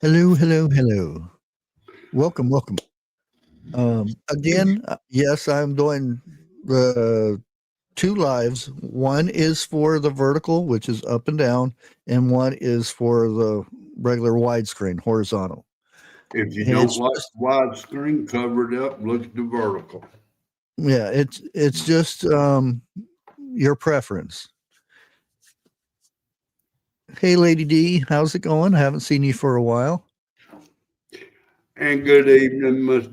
Hello, hello, hello. Welcome, welcome. Again, yes, I'm doing the two lives. One is for the vertical, which is up and down, and one is for the regular widescreen, horizontal. If you And don't it's like just, widescreen, cover it up, look at the vertical. yeah, it's just your preference. Hey, Lady D, how's it going? I haven't seen you for a while. And good evening, Miss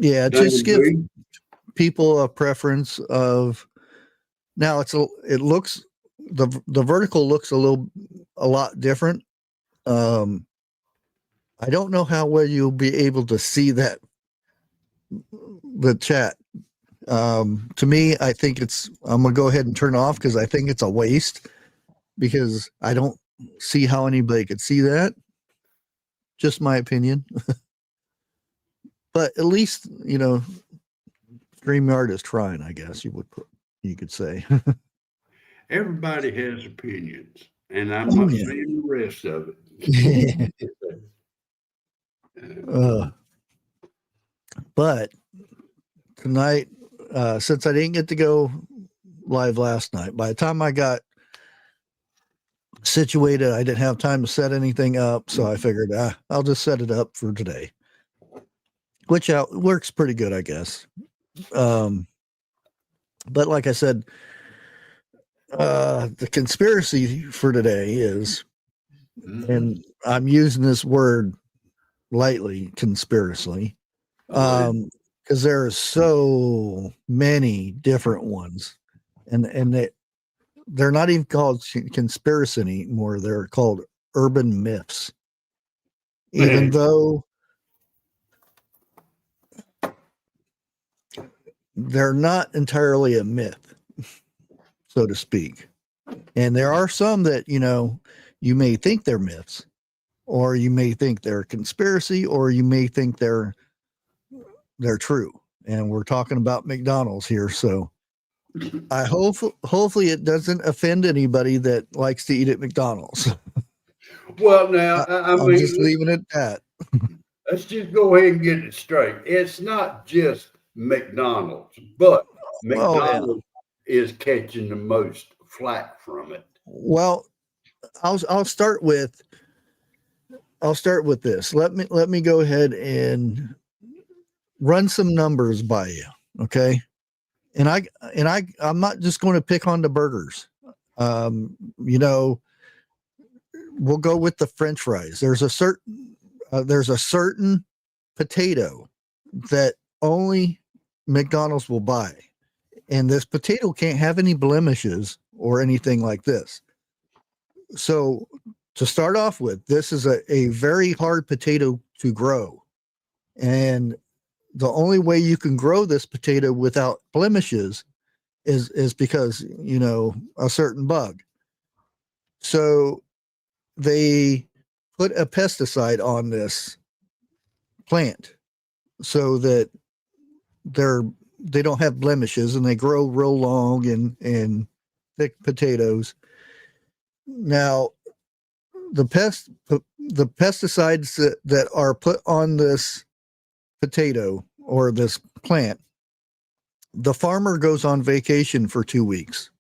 Yeah, just Dana give B. people a preference of now. It looks the vertical looks a lot different. Um, I don't know how well you'll be able to see that the chat. To me, I think I'm gonna go ahead and turn off because I think it's a waste because I don't see how anybody could see that. Just my opinion, but at least StreamYard is trying. I guess you could say. Everybody has opinions, and I'm Oh not yeah. saying the rest of it. uh, but tonight, since I didn't get to go live last night, by the time I got situated, I didn't have time to set anything up, so I figured I'll just set it up for today, which works pretty good, I guess. But like I said, the conspiracy for today is, and I'm using this word lightly, conspiracy, because there are so many different ones, and they're not even called conspiracy anymore. They're called urban myths, even though they're not entirely a myth, so to speak. And there are some that, you may think they're myths, or you may think they're a conspiracy, or you may think they're true. And we're talking about McDonald's here, so I hopefully it doesn't offend anybody that likes to eat at McDonald's. Well, now, I I'm just mean, leaving it at that. let's just go ahead and get it straight. It's not just McDonald's, but Oh yeah. McDonald's is catching the most flack from it. Well, I'll start with this. Let me go ahead and run some numbers by you, okay? I'm not just going to pick on the burgers. Um, you know, we'll go with the French fries. There's a certain potato that only McDonald's will buy, and this potato can't have any blemishes or anything like this. So to start off with, this is a very hard potato to grow, and the only way you can grow this potato without blemishes is because a certain bug. So they put a pesticide on this plant so that they don't have blemishes and they grow real long and thick potatoes. Now the pesticides that are put on this potato or this plant, the farmer goes on vacation for 2 weeks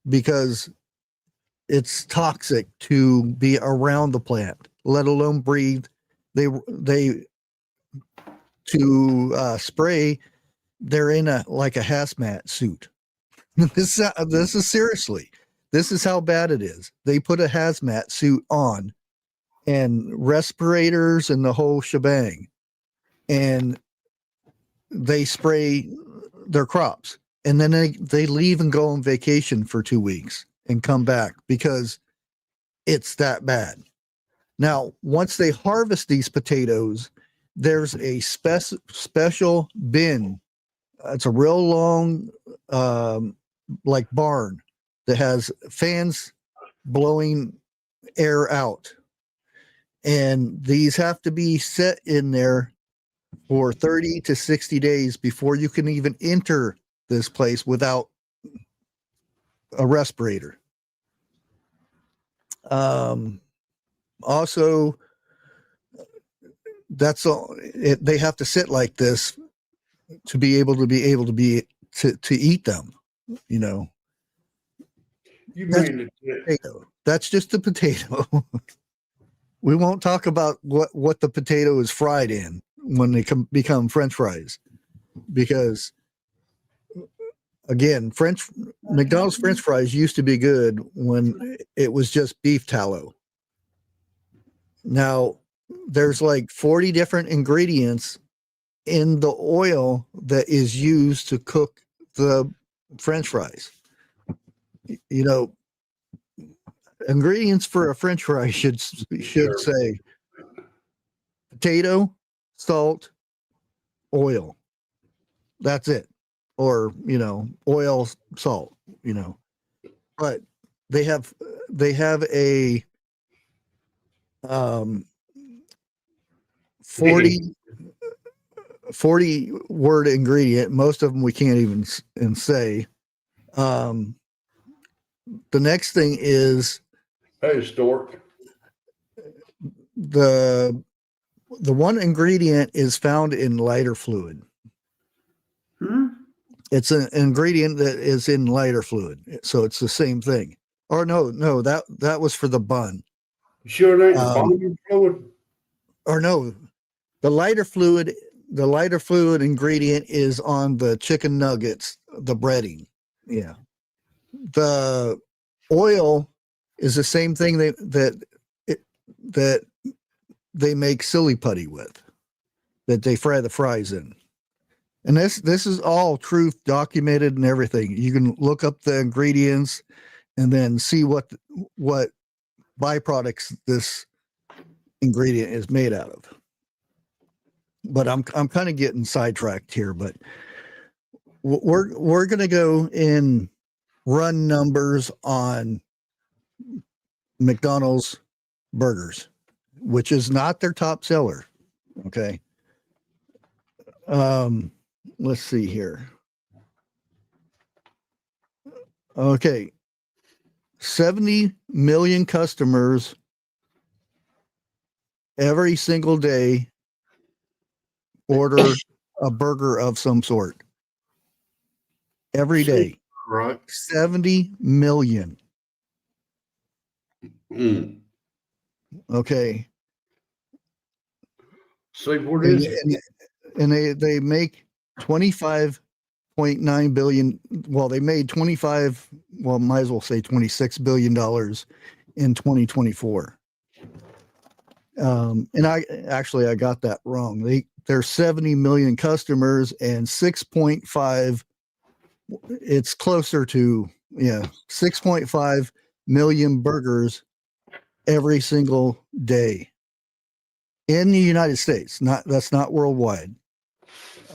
because it's toxic to be around the plant, let alone breathe. They to spray, they're in a hazmat suit. This is seriously. This is how bad it is. They put a hazmat suit on and respirators and the whole shebang, and they spray their crops, and then they leave and go on vacation for 2 weeks and come back because it's that bad. Now, once they harvest these potatoes, there's a special bin. It's a real long, like barn that has fans blowing air out. And these have to be set in there for 30 to 60 days before you can even enter this place without a respirator. Also, that's all. They have to sit like this to be able to eat them. You know, You that's mean it? potato. That's just the potato. We won't talk about what the potato is fried in when they become French fries, because again, McDonald's French fries used to be good when it was just beef tallow. Now there's like 40 different ingredients in the oil that is used to cook the French fries. You know, ingredients for a French fry should say potato, salt, oil. That's it. Or, you know, oil, salt, you know. But they have a 40 word ingredient. Most of them we can't even say. The next thing is Hey, Stork. the one ingredient is found in lighter fluid. It's an ingredient that is in lighter fluid, so it's the same thing. Or no, that was for the bun. You sure it ain't bonding fluid? Or no, the lighter fluid ingredient is on the chicken nuggets, the breading. Yeah, the oil is the same thing that they make silly putty with, that they fry the fries in. And this is all truth documented and everything. You can look up the ingredients and then see what byproducts this ingredient is made out of. But I'm kind of getting sidetracked here. But we're gonna go and run numbers on McDonald's burgers, which is not their top seller. Okay. Let's see here. Okay. 70 million customers every single day order a burger of some sort. Every day. Right. 70 million. Okay. See what is it? And they make 25.9 billion. Well, they made 25, well, might as well say $26 billion in 2024. And I got that wrong. There's 70 million customers and 6.5. It's closer to 6.5 million burgers every single day in the United States. That's not worldwide.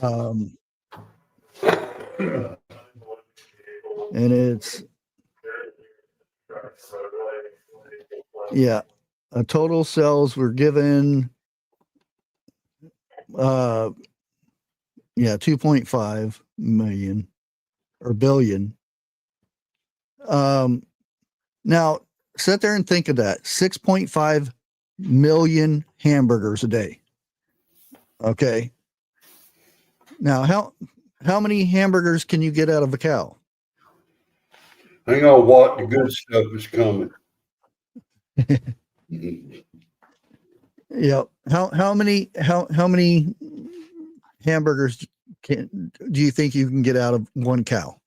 And it's total sales were given 2.5 million or billion. Now sit there and think of that. 6.5 million hamburgers a day. Okay. Now how many hamburgers can you get out of a cow? Hang on, what the good stuff is coming. Yeah. How many hamburgers do you think you can get out of one cow?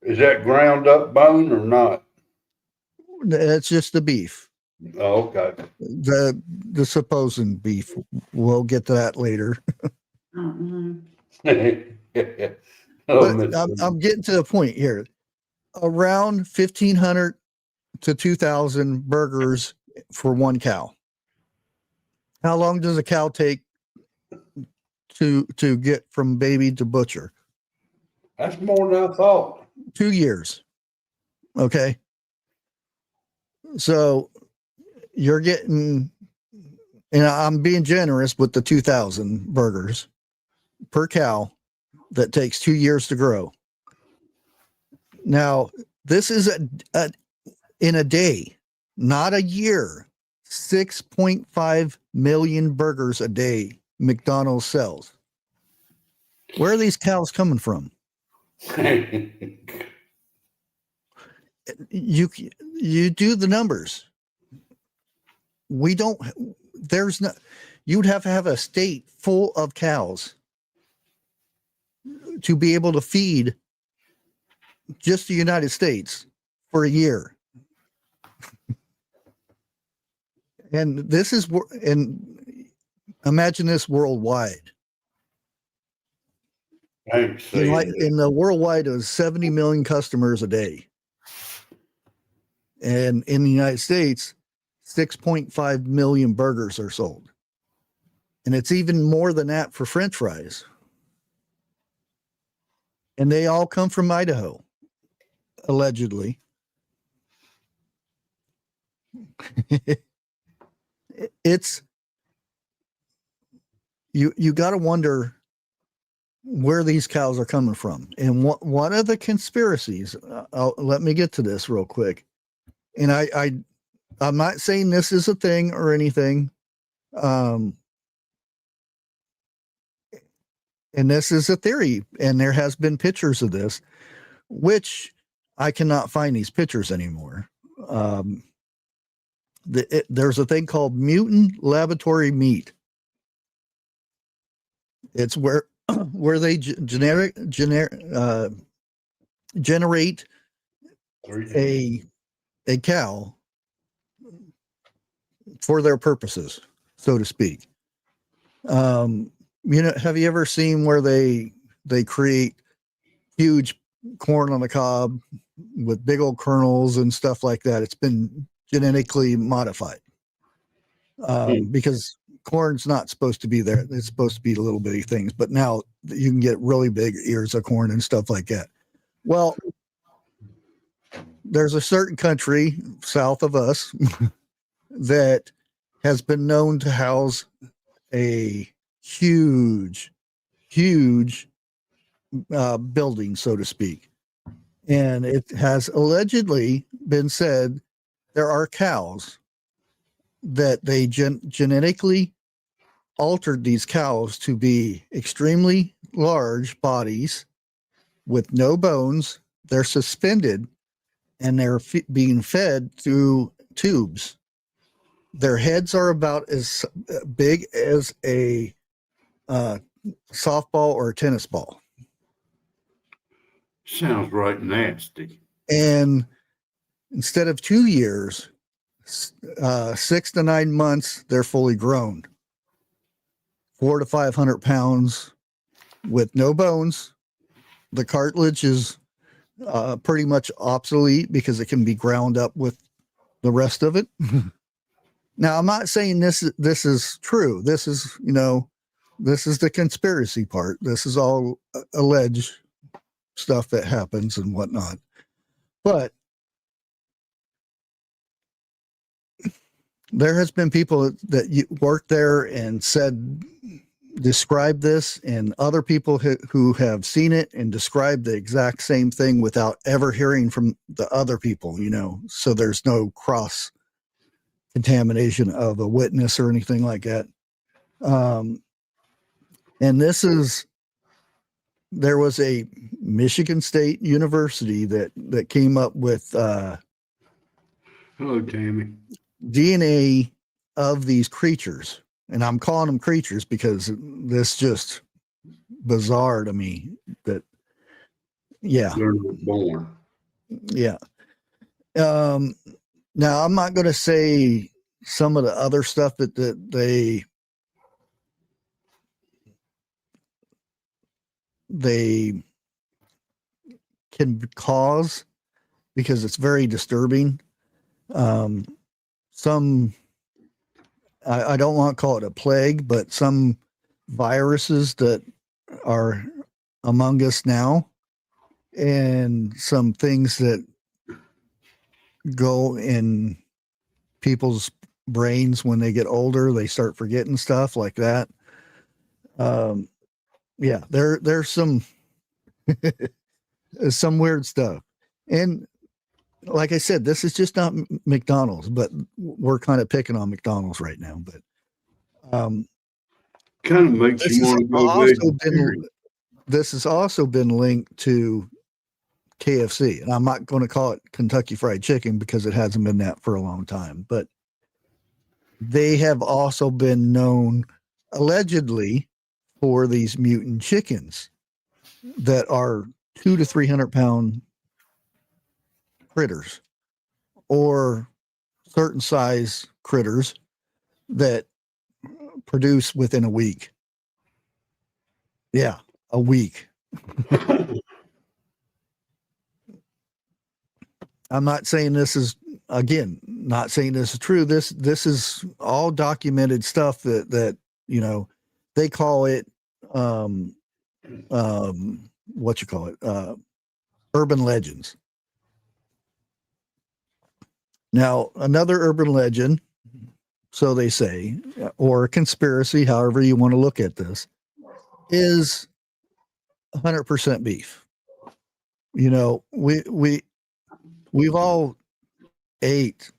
Is that ground up bone or not? It's just the beef. Oh, okay. The supposed beef. We'll get to that later. But I'm getting to the point here. Around 1,500 to 2,000 burgers for one cow. How long does a cow take to get from baby to butcher? That's more than I thought. 2 years. Okay. So you're getting, and I'm being generous with the 2,000 burgers per cow that takes 2 years to grow. Now, this is in a day, not a year. 6.5 million burgers a day McDonald's sells. Where are these cows coming from? You do the numbers. We don't, there's no, you'd have to have a state full of cows to be able to feed just the United States for a year. And this is, and imagine this worldwide. In the worldwide, it was 70 million customers a day. And in the United States, 6.5 million burgers are sold. And it's even more than that for French fries. And they all come from Idaho, allegedly. It's, you got to wonder where these cows are coming from. And one of the conspiracies, let me get to this real quick. And I'm not saying this is a thing or anything. And this is a theory, and there has been pictures of this, which I cannot find these pictures anymore. There's a thing called mutant laboratory meat. It's where they generate a cow for their purposes, so to speak. Have you ever seen where they create huge corn on the cob with big old kernels and stuff like that? It's been genetically modified because corn's not supposed to be there. It's supposed to be little bitty things, but now you can get really big ears of corn and stuff like that. Well, there's a certain country south of us that has been known to house a huge building, so to speak. And it has allegedly been said there are cows that they genetically altered these cows to be extremely large bodies with no bones. They're suspended and they're being fed through tubes. Their heads are about as big as a softball or a tennis ball. Sounds right nasty. And instead of 2 years, 6 to 9 months, they're fully grown. 400 to 500 pounds with no bones. The cartilage is pretty much obsolete because it can be ground up with the rest of it. Now, I'm not saying this is true. This is, this is the conspiracy part. This is all alleged stuff that happens and whatnot. But there has been people that worked there and describe this, and other people who have seen it and described the exact same thing without ever hearing from the other people, so there's no cross contamination of a witness or anything like that. And there was a Michigan State University that came up with hello, Tammy, DNA of these creatures. And I'm calling them creatures because this just bizarre to me that, yeah. They're not born. Yeah. Now I'm not going to say some of the other stuff that they can cause because it's very disturbing. Some, I don't want to call it a plague, but some viruses that are among us now, and some things that go in people's brains when they get older, they start forgetting stuff like that. Yeah, there's some some weird stuff. And like I said, this is just not McDonald's, but we're kind of picking on McDonald's right now. But Kind of makes this you has want to go also vegetarian. been this has also been linked to KFC, and I'm not going to call it Kentucky Fried Chicken because it hasn't been that for a long time. But they have also been known, allegedly, for these mutant chickens that are 200 to 300 pound critters, or certain size critters that produce within a week. Yeah, a week. I'm not saying this is, again, not saying this is true. This is all documented stuff that you know, they call it what you call it, urban legends. Now, another urban legend, so they say, or a conspiracy, however you want to look at this, is 100% beef. You know, we've all ate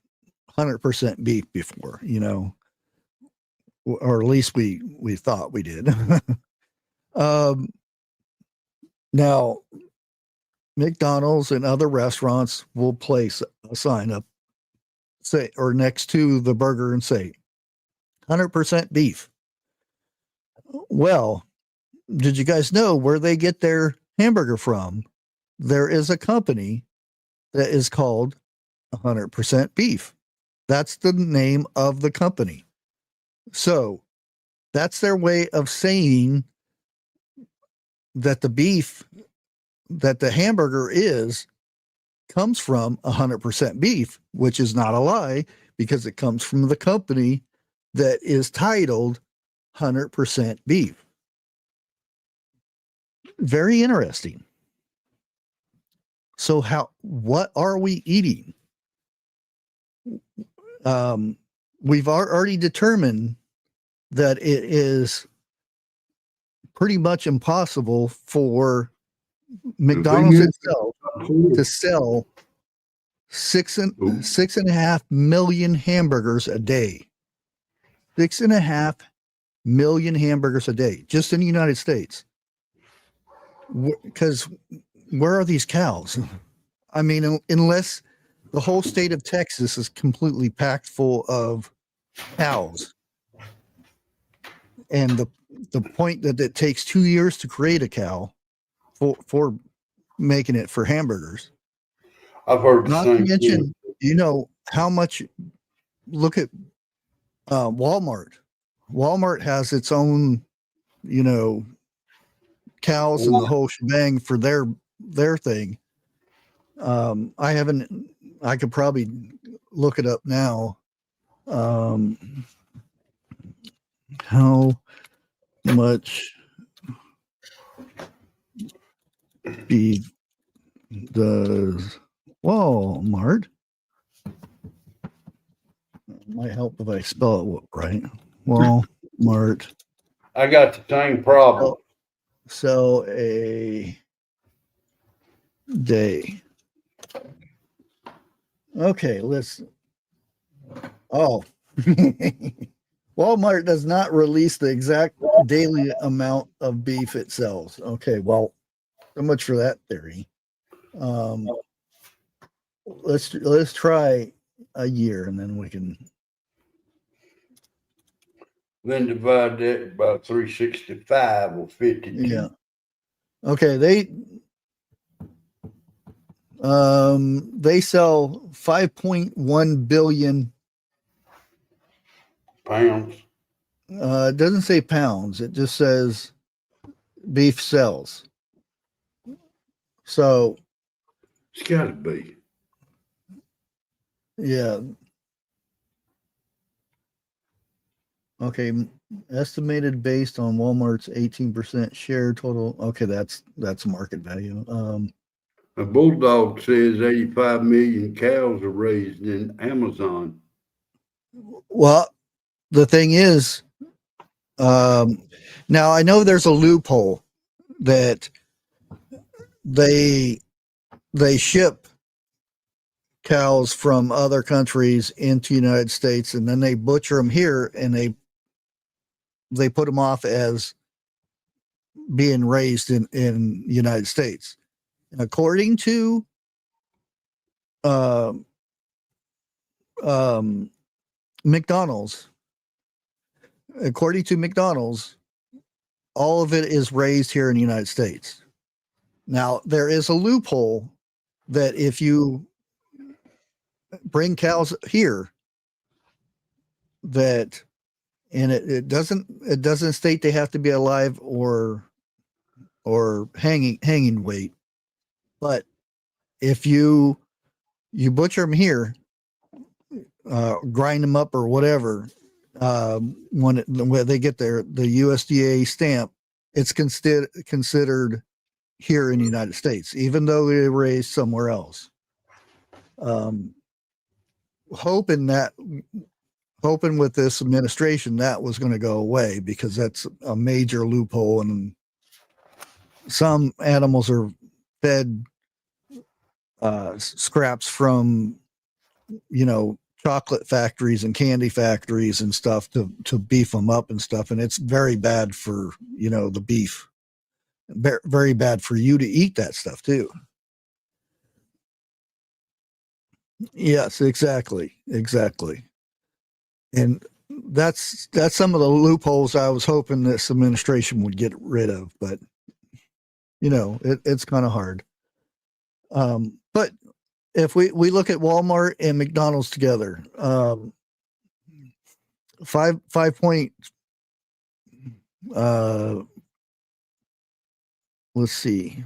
100% beef before, you know, or at least we thought we did. Now, McDonald's and other restaurants will place a sign up, say, or next to the burger and say 100% beef. Well, did you guys know where they get their hamburger from? There is a company that is called 100% beef. That's the name of the company. So that's their way of saying that the beef that the hamburger comes from 100% beef, which is not a lie because it comes from the company that is titled 100% beef. Very interesting. So what are we eating? We've already determined that it is pretty much impossible for McDonald's itself to sell 6.5 million hamburgers a day. 6.5 million hamburgers a day, just in the United States. Because where are these cows? I mean, unless the whole state of Texas is completely packed full of cows. And the point that it takes 2 years to create a cow for making it for hamburgers. I've heard Not to mention, you know, how much, look at Walmart. Walmart has its own, you know, cows and the whole shebang for their thing. I could probably look it up now. How much beef does Walmart? Might help if I spell it right. Walmart. I got the same problem. Sell a day. Okay, let's. Oh, Walmart does not release the exact daily amount of beef it sells. Okay, well, so much for that theory. Let's try a year, and then we can. Then divide that by 365 or 52. Yeah. Okay, they sell 5.1 billion pounds. It doesn't say pounds. It just says beef sells. So It's got to be. Yeah. Okay. Estimated based on Walmart's 18% share total. Okay, that's market value. A bulldog says 85 million cows are raised in Amazon. Well, the thing is, now I know there's a loophole that they ship cows from other countries into United States, and then they butcher them here, and they put them off as being raised in United States. And according to McDonald's, all of it is raised here in the United States. Now, there is a loophole that if you bring cows here, that, and it doesn't state they have to be alive or hanging weight, but if you butcher them here, grind them up or whatever, when they get the USDA stamp, it's considered here in the United States, even though they were raised somewhere else. Hoping with this administration that was going to go away, because that's a major loophole, and some animals are fed scraps from, chocolate factories and candy factories and stuff to beef them up and stuff. And it's very bad for, the beef, very bad for you to eat that stuff too. Yes, exactly. And that's some of the loopholes I was hoping this administration would get rid of, but it's kind of hard. But if we look at Walmart and McDonald's together, 5 point, let's see.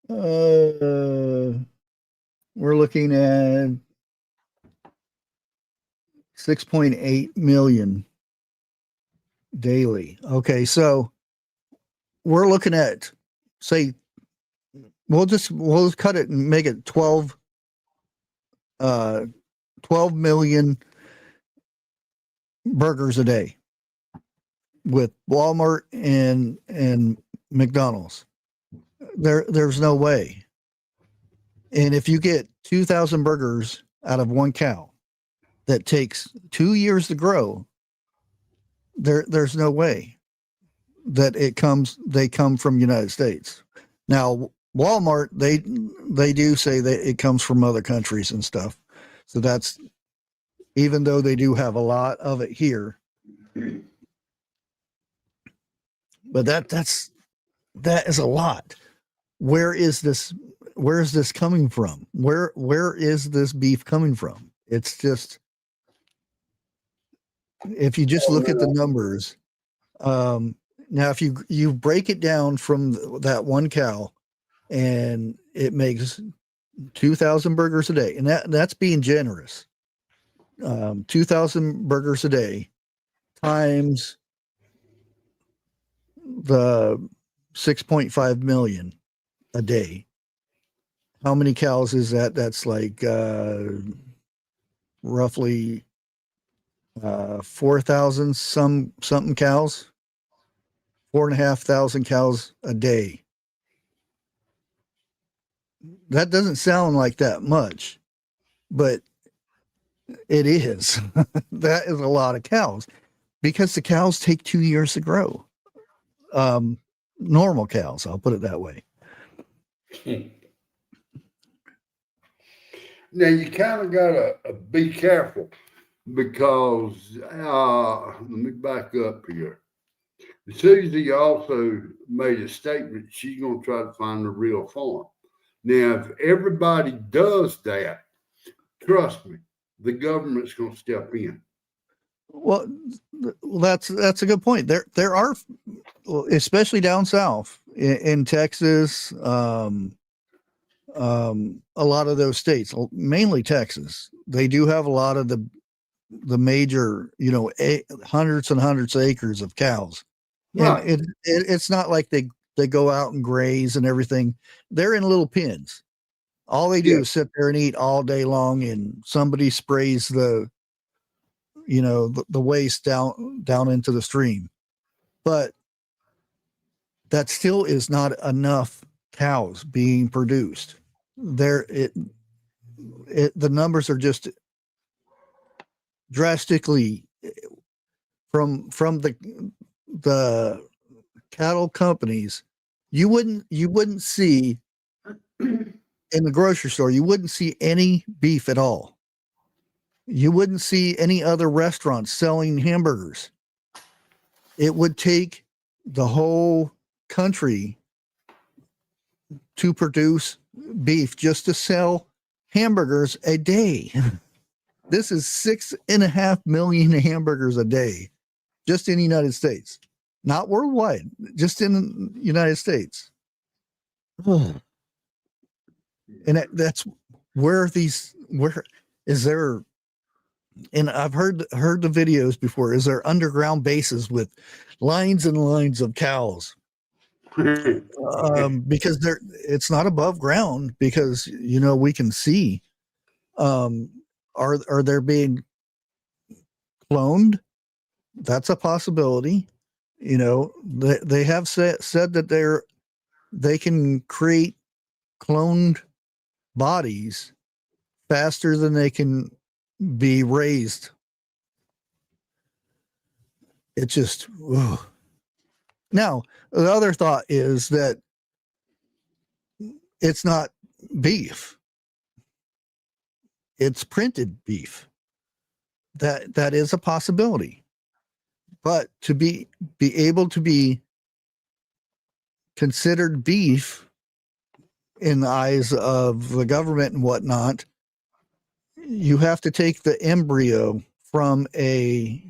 We're looking at 6.8 million daily. Okay, so we're looking at, say, we'll cut it and make it 12 million burgers a day with Walmart and McDonald's. There's no way. And if you get 2,000 burgers out of one cow that takes 2 years to grow, there's no way that they come from United States. Now, Walmart, they do say that it comes from other countries and stuff. So that's, even though they do have a lot of it here, but that is a lot. Where is this coming from? Where is this beef coming from? It's just, if you just look at the numbers, now if you break it down from that one cow, and it makes 2,000 burgers a day, and that's being generous. 2,000 burgers a day times the 6.5 million a day. How many cows is that? That's like roughly 4,000 something cows, 4,500 cows a day. That doesn't sound like that much, but it is. That is a lot of cows, because the cows take 2 years to grow. Normal cows, I'll put it that way. Now you kind of got to be careful, because let me back up here. Susie also made a statement she's going to try to find the real farm. Now, if everybody does that, trust me, the government's going to step in. Well, that's a good point. There are, especially down south in Texas, a lot of those states, mainly Texas, they do have a lot of the major, hundreds and hundreds of acres of cows. Right. And it's not like they go out and graze and everything. They're in little pens. All they do is sit there and eat all day long, and somebody sprays the the waste down into the stream. But that still is not enough cows being produced. The numbers are just drastically from the cattle companies. You wouldn't see in the grocery store, you wouldn't see any beef at all. You wouldn't see any other restaurants selling hamburgers. It would take the whole country to produce beef just to sell hamburgers a day. This is 6.5 million hamburgers a day just in the United States, not worldwide, just in the United States. And that's where is there, and I've heard the videos before, is there underground bases with lines and lines of cows? Because it's not above ground, because we can see. Are they being cloned? That's a possibility. They have said that they can create cloned bodies faster than they can be raised. It's just, ugh. Now, the other thought is that it's not beef. It's printed beef. That is a possibility. But to be able to be considered beef in the eyes of the government and whatnot, you have to take the embryo from a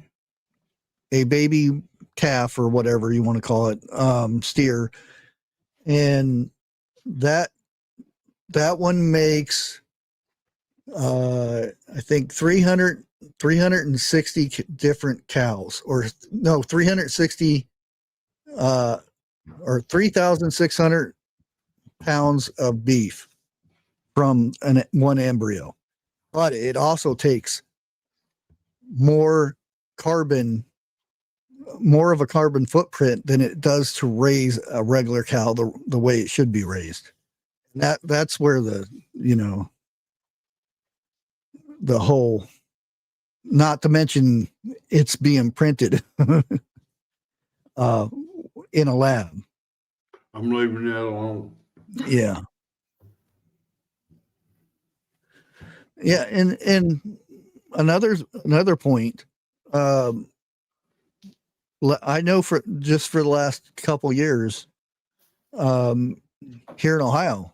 baby calf, or whatever you want to call it, steer, and that one makes I think 360 different cows, or no, 360 or 3,600 pounds of beef from one embryo. But it also takes more of a carbon footprint than it does to raise a regular cow the way it should be raised. And that's where the whole, not to mention it's being printed in a lab. I'm leaving that alone. Yeah. Yeah. And another point, I know for the last couple years, here in Ohio,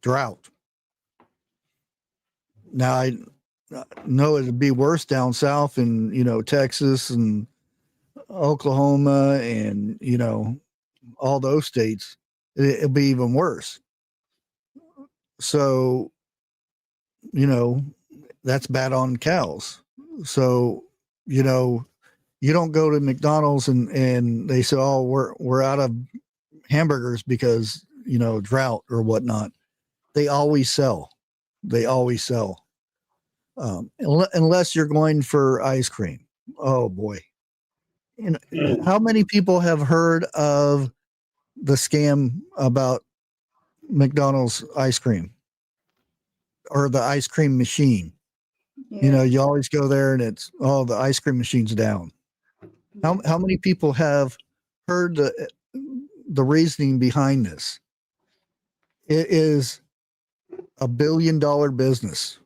drought. Now I know it'd be worse down south in, Texas and Oklahoma and, all those states. It'll be even worse. So, that's bad on cows. So, you don't go to McDonald's and they say, oh, we're out of hamburgers because, drought or whatnot. They always sell. Unless you're going for ice cream. Oh boy. How many people have heard of the scam about McDonald's ice cream or the ice cream machine? Yeah. You always go there and it's, oh, the ice cream machine's down. How many people have heard the reasoning behind this? It is a $1 billion business.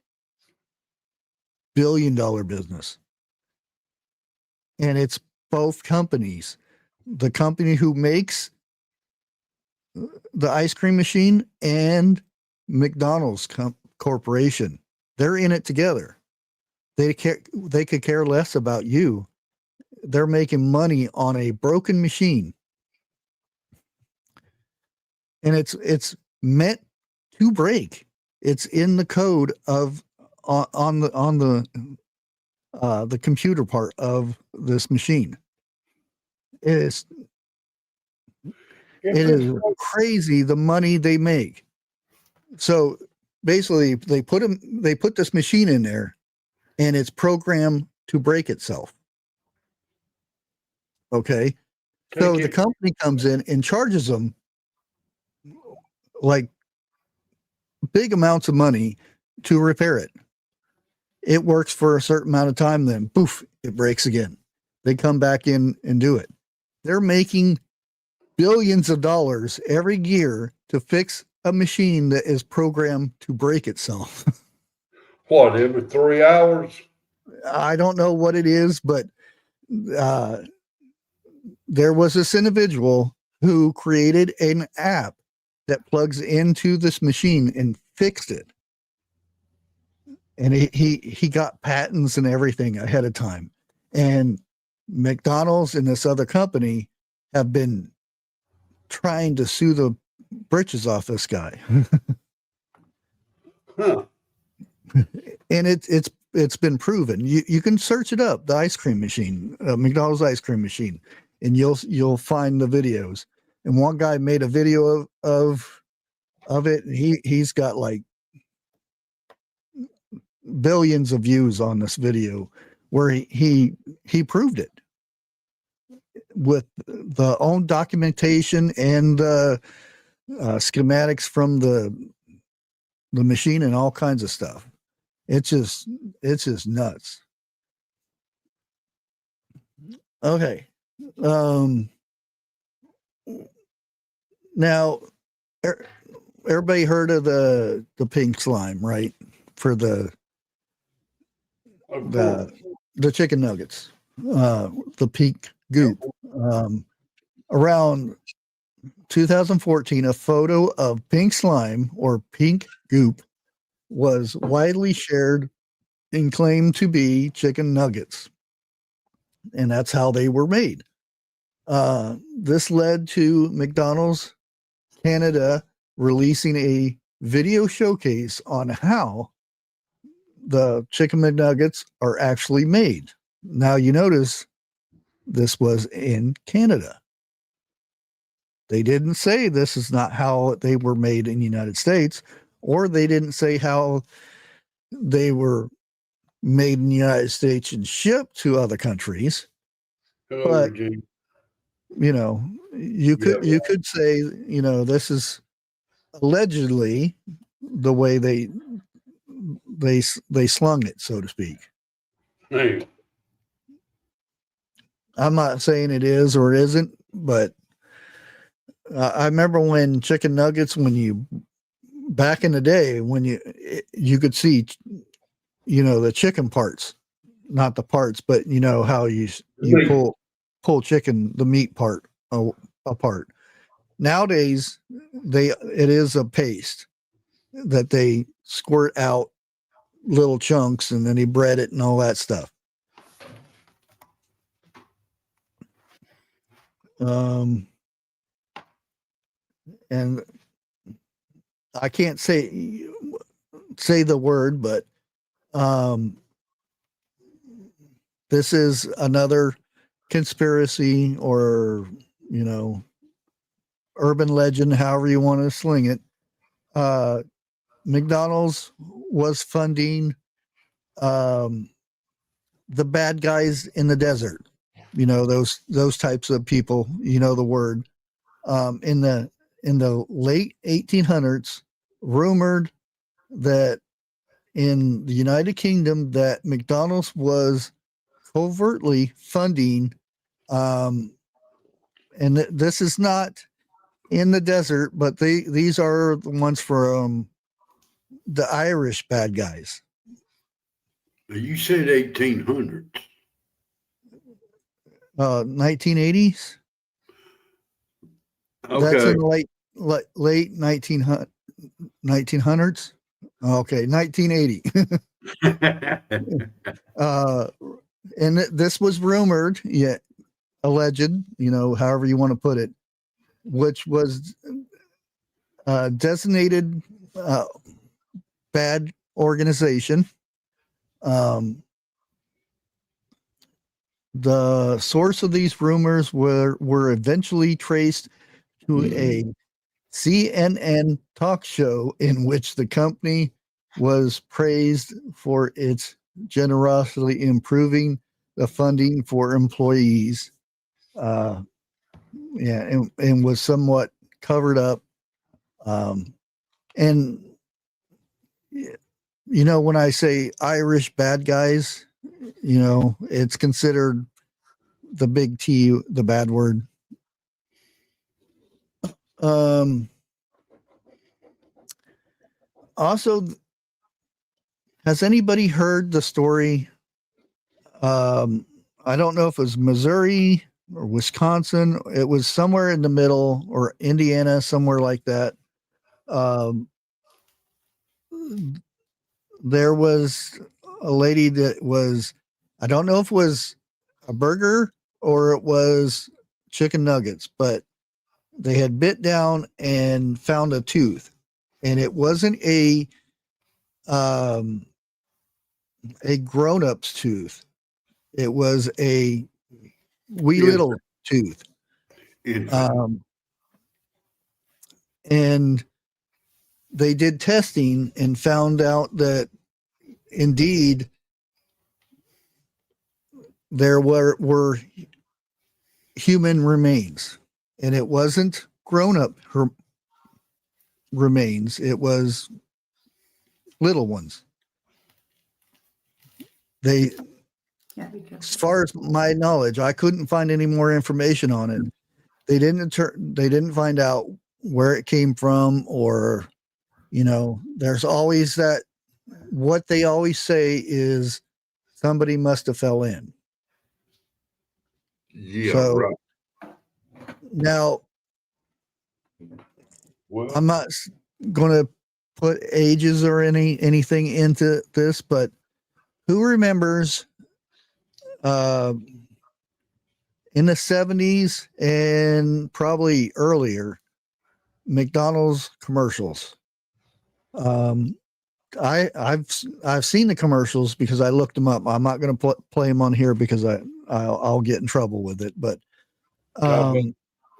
$1 billion business. And it's both companies. The company who makes the ice cream machine and McDonald's corporation. They're in it together. They could care less about you. They're making money on a broken machine. And it's meant to break. It's in the code of on the computer part of this machine. It is crazy the money they make. So basically they put this machine in there and it's programmed to break itself. Okay. So the company comes in and charges them like big amounts of money to repair it. It works for a certain amount of time, then poof, it breaks again. They come back in and do it. They're making billions of dollars every year to fix a machine that is programmed to break itself. What, every 3 hours? I don't know what it is, but there was this individual who created an app that plugs into this machine and fixed it. And he got patents and everything ahead of time. And McDonald's and this other company have been trying to sue the britches off this guy. Huh. And it's been proven. You can search it up, the ice cream machine, McDonald's ice cream machine, and you'll find the videos. And one guy made a video of it. He's got like billions of views on this video where he proved it with the own documentation and schematics from the machine and all kinds of stuff. It's just nuts. Okay. Now everybody heard of the pink slime, right? For the chicken nuggets, the pink goop. Around 2014, a photo of pink slime or pink goop was widely shared and claimed to be chicken nuggets. And that's how they were made. This led to McDonald's Canada releasing a video showcase on how the chicken McNuggets are actually made. Now you notice this was in Canada. They didn't say this is not how they were made in the United States, or they didn't say how they were made in the United States and shipped to other countries. But you know, you could say, this is allegedly the way they slung it, so to speak. Hey. I'm not saying it is or isn't, but I remember when chicken nuggets, back in the day, when you could see, the chicken parts, not the parts, but how you pull chicken, the meat part apart. Nowadays, it is a paste that they squirt out little chunks and then they bread it and all that stuff. And I can't say the word, but this is another conspiracy or urban legend, however you want to sling it. McDonald's was funding the bad guys in the desert, those types of people, the word. In the late 1800s, rumored that in the United Kingdom that McDonald's was covertly funding, and this is not in the desert, but these are the ones from the Irish bad guys. You said 1800s. 1980s. Okay. That's in the late 1900s. Okay, 1980. And this was rumored, alleged, however you want to put it, which was designated bad organization. The source of these rumors were eventually traced to a CNN talk show in which the company was praised for its generously improving the funding for employees. And was somewhat covered up. And when I say Irish bad guys, it's considered the big T, the bad word. Also, has anybody heard the story? I don't know if it was Missouri or Wisconsin. It was somewhere in the middle, or Indiana, somewhere like that. There was a lady that was, I don't know if it was a burger or it was chicken nuggets, but they had bit down and found a tooth, and it wasn't a grown-up's tooth. It was a wee little tooth. And they did testing and found out that indeed there were human remains, and it wasn't grown-up remains. It was little ones. As far as my knowledge, I couldn't find any more information on it. They didn't find out where it came from, or, there's always that, what they always say is somebody must have fell in. Yeah. So, right. Now, Well, I'm not going to put ages or anything into this, but who remembers in the 70s and probably earlier, McDonald's commercials? I've seen the commercials because I looked them up. I'm not going to play them on here because I'll get in trouble with it. But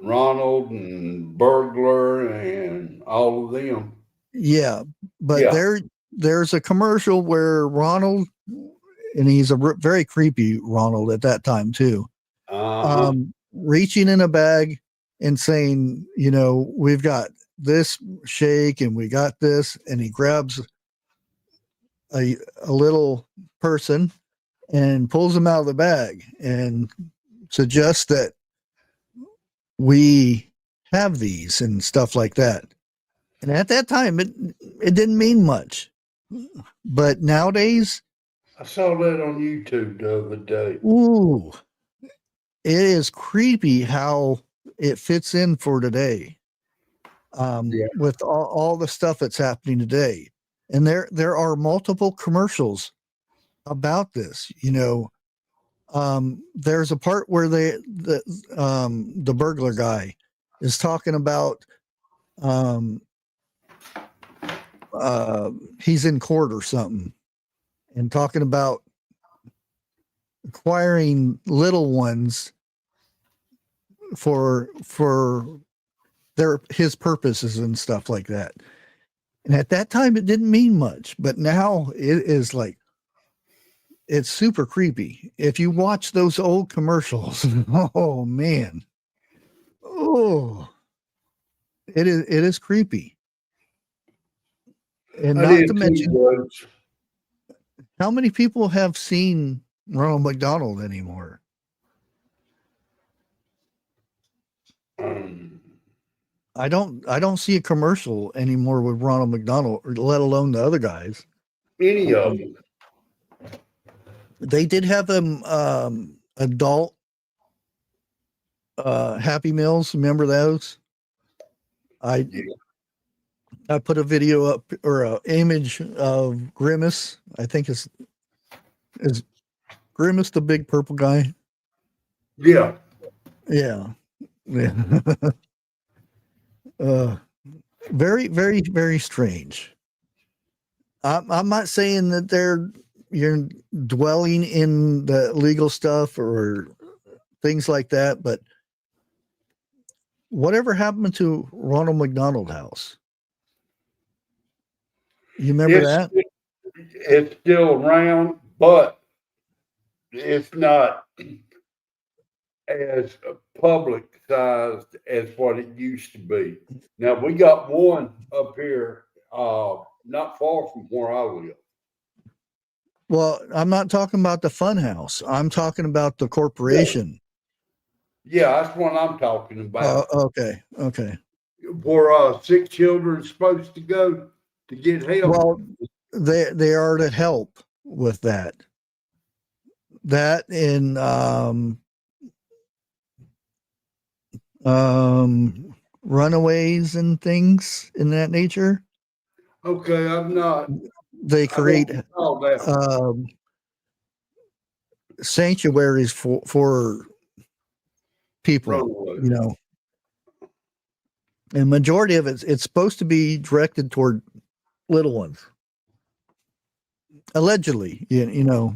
Ronald and Burglar and all of them. Yeah, but there's a commercial where Ronald, and he's a very creepy Ronald at that time too, reaching in a bag and saying, we've got this shake and we got this, and he grabs a little person and pulls him out of the bag and suggests that we have these and stuff like that. And at that time, it didn't mean much. But nowadays, I saw that on YouTube the other day. Ooh, it is creepy how it fits in for today. With all the stuff that's happening today. And there are multiple commercials about this. There's a part where the burglar guy is talking about he's in court or something and talking about acquiring little ones for his purposes and stuff like that. And at that time it didn't mean much, but now it is like, it's super creepy. If you watch those old commercials, oh man. Oh, it is creepy. And not to mention, how many people have seen Ronald McDonald anymore? I don't see a commercial anymore with Ronald McDonald, let alone the other guys. Any of them. They did have them adult Happy Meals. Remember those? I put a video up, or an image of Grimace. I think is Grimace the big purple guy? Yeah. Very, very, very strange. I'm not saying that you're dwelling in the legal stuff or things like that, but whatever happened to Ronald McDonald House? You remember that? It's still around, but it's not as publicized as what it used to be. Now we got one up here, not far from where I live. Well, I'm not talking about the fun house. I'm talking about the corporation. Yeah, that's what I'm talking about. Okay. Where sick children are supposed to go to get help. Well, they are to help with that. That in runaways and things in that nature. Okay, I'm not. They create sanctuaries for people, runaways. you know. And majority of it's supposed to be directed toward little ones. Allegedly, you know.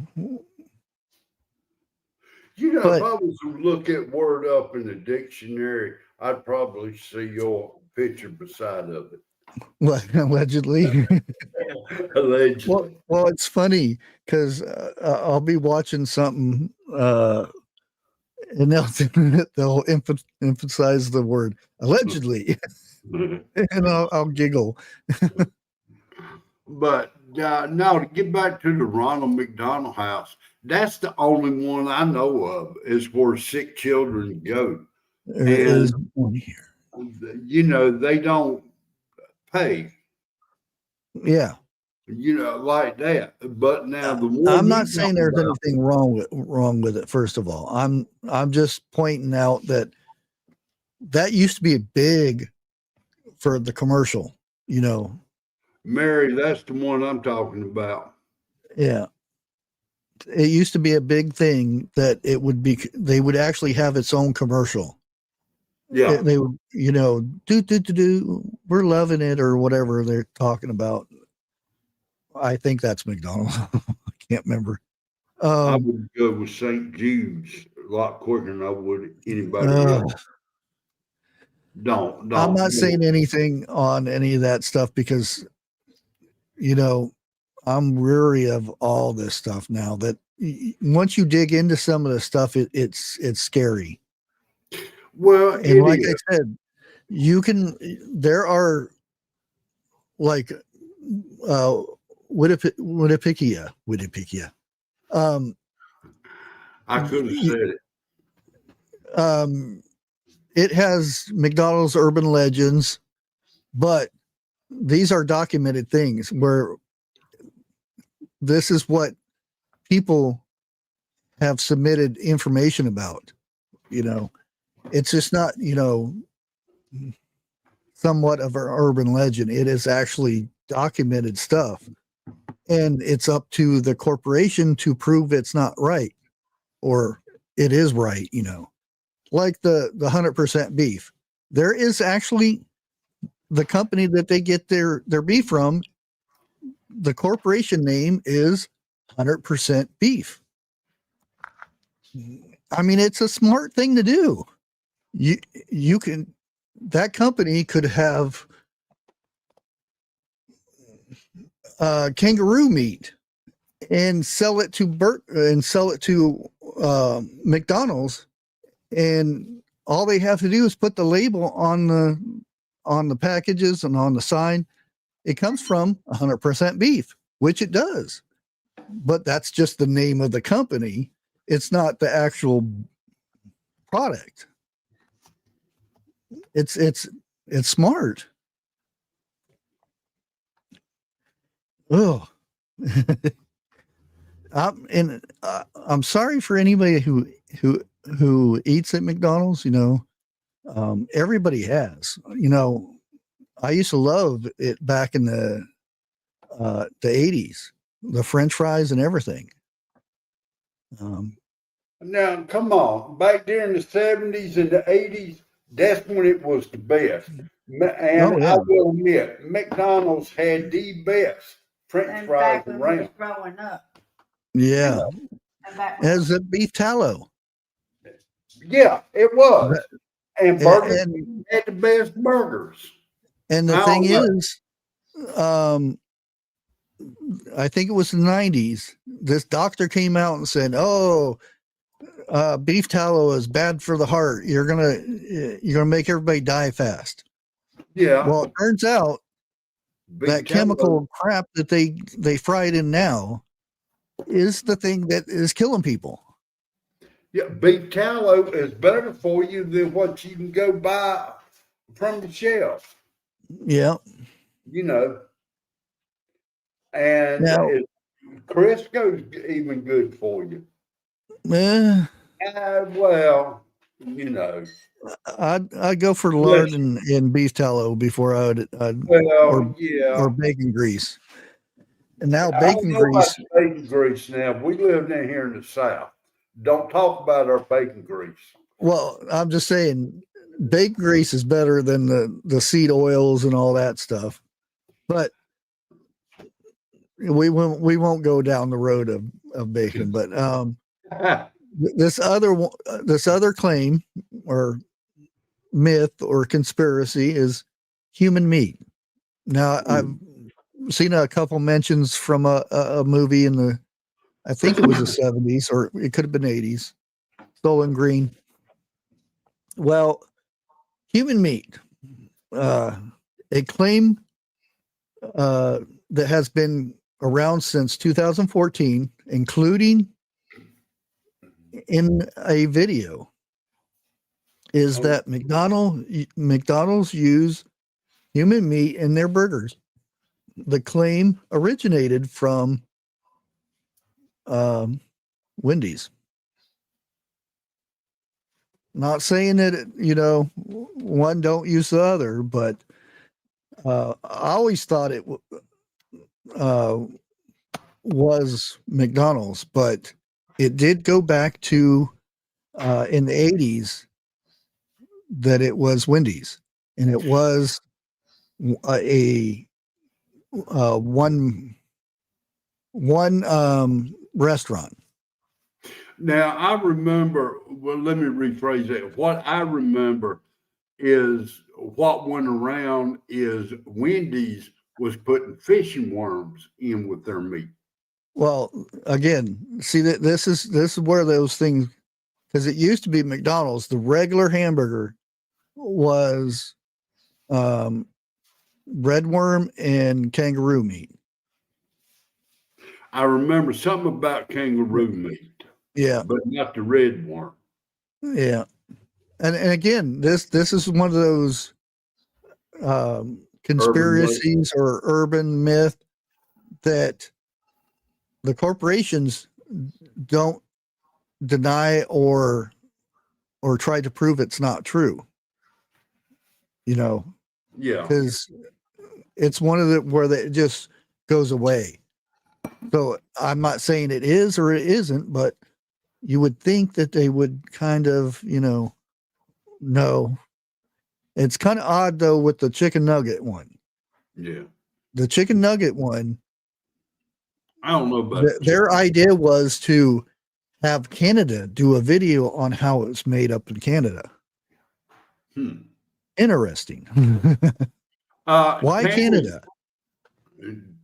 You know, if I was to look at word up in the dictionary, I'd probably see your picture beside of it. What, allegedly? Allegedly. Well, it's funny because I'll be watching something and they'll emphasize the word allegedly, and I'll giggle. But now to get back to the Ronald McDonald House, that's the only one I know of is where sick children go. There is one here. You know, they don't pay. Yeah. You know, like that. But now the one I'm not saying there's anything wrong with it. First of all, I'm just pointing out that used to be a big for the commercial. You know, Mary, that's the one I'm talking about. Yeah. It used to be a big thing that they would actually have its own commercial. Yeah. They would, you know, we're loving it or whatever they're talking about. I think that's McDonald's. I can't remember. I would go with St. Jude's a lot quicker than I would anybody else. Don't. I'm not saying anything on any of that stuff because, you know, I'm weary of all this stuff now. That once you dig into some of the stuff, it's scary. Well, and like I said, there are like Winnipeggia. I could have said it. It has McDonald's urban legends, but these are documented things where this is what people have submitted information about. You know, it's just not, you know, somewhat of an urban legend. It is actually documented stuff. And it's up to the corporation to prove it's not right or it is right, you know. Like the 100% beef. There is actually the company that they get their beef from. The corporation name is 100% beef. I mean, it's a smart thing to do. That company could have kangaroo meat and sell it to McDonald's, and all they have to do is put the label on the packages and on the sign. It comes from 100% beef, which it does, but that's just the name of the company. It's not the actual product. It's smart. Oh, I'm sorry for anybody who eats at McDonald's. You know, everybody has. You know, I used to love it back in the 80s, the French fries and everything. Now, come on, back during the 70s and the 80s, that's when it was the best. And I will admit, McDonald's had the best French fries around. Growing up. Yeah. As a beef tallow. Yeah, it was. And Burger King had the best burgers. And the thing is, I think it was the 90s. This doctor came out and said, "Oh, beef tallow is bad for the heart. You're gonna make everybody die fast." Yeah. Well, it turns out Beef that tallow. chemical crap that they fry it in now is the thing that is killing people. Yeah, beef tallow is better for you than what you can go buy from the shelf. Yeah. You know, and Now, Crisco's even good for you. eh, Well, you know. I'd go for lard and beef tallow before I'd Well, yeah. or bacon grease. And now I bacon don't know about grease. bacon grease now. We live down here in the South. Don't talk about our bacon grease. Well, I'm just saying bacon grease is better than the seed oils and all that stuff. But we won't go down the road of bacon. But this other claim or myth or conspiracy is human meat. Now I've seen a couple mentions from a movie in the, I think it was the 70s or it could have been 80s, Stolen Green. Well, human meat, a claim that has been around since 2014, including in a video, is that McDonald's use human meat in their burgers. The claim originated from Wendy's. Not saying that one don't use the other, but I always thought it was McDonald's, but it did go back to in the 80s that it was Wendy's, and it was a one restaurant. Now I remember. Well, let me rephrase that. What I remember is what went around is Wendy's was putting fishing worms in with their meat. Well, again, see that this is where those things, because it used to be McDonald's, the regular hamburger was red worm and kangaroo meat. I remember something about kangaroo meat. Yeah, but not the red worm. Yeah, and again, this is one of those conspiracies or urban myth that the corporations don't deny or try to prove it's not true. Yeah, because it's one of the where it just goes away. So I'm not saying it is or it isn't, but you would think that they would kind of, know. It's kind of odd though with the chicken nugget one. Yeah. The chicken nugget one, I don't know about their idea was to have Canada do a video on how it's made up in Canada. Interesting. Why Tammy, Canada?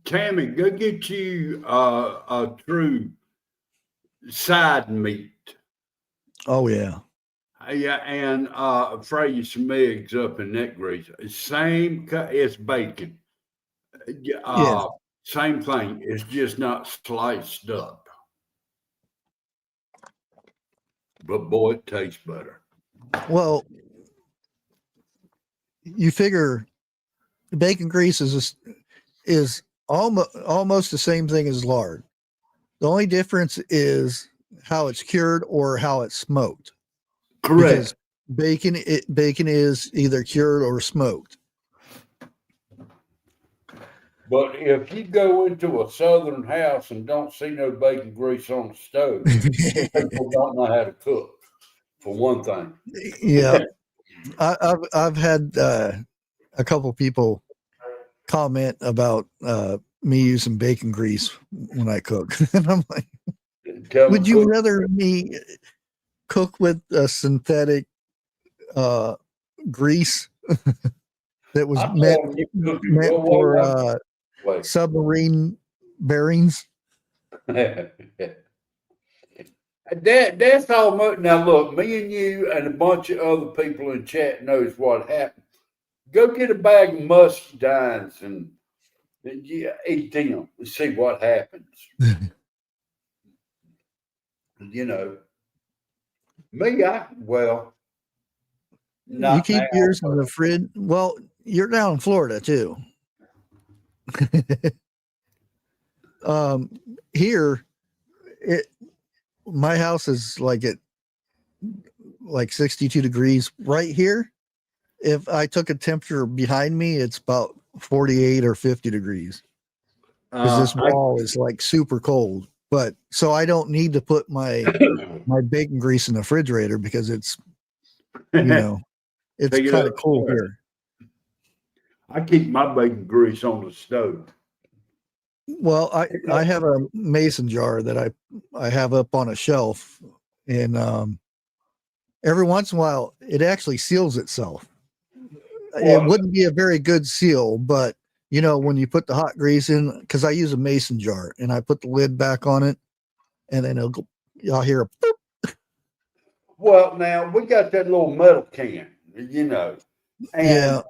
Tammy, go get you a true side meat. Oh yeah. Yeah, and fry you some eggs up in that grease. Same, it's bacon. Yeah. Same thing. It's just not sliced up. But boy, it tastes better. Well, you figure bacon grease is almost the same thing as lard. The only difference is how it's cured or how it's smoked. Correct. Because bacon is either cured or smoked. But if you go into a southern house and don't see no bacon grease on the stove, people don't know how to cook, for one thing. Yeah. I've had a couple people comment about me using bacon grease when I cook. And I'm like, would you rather me cook with a synthetic grease that was meant for submarine bearings. That's almost, now look, me and you and a bunch of other people in chat knows what happened. Go get a bag of muscadines and eat them and see what happens. You know, me, You keep now, yours in the fridge. Well, you're down in Florida too. Here, my house is like 62 degrees right here. If I took a temperature behind me, it's about 48 or 50 degrees. Because this wall is like super cold. But so I don't need to put my bacon grease in the refrigerator because it's, it's kind of cool here. I keep my bacon grease on the stove. Well, I have a mason jar that I have up on a shelf, and every once in a while it actually seals itself. It wouldn't be a very good seal, but when you put the hot grease in, because I use a mason jar and I put the lid back on it, and then I'll hear a boop. Well, now we got that little metal can, and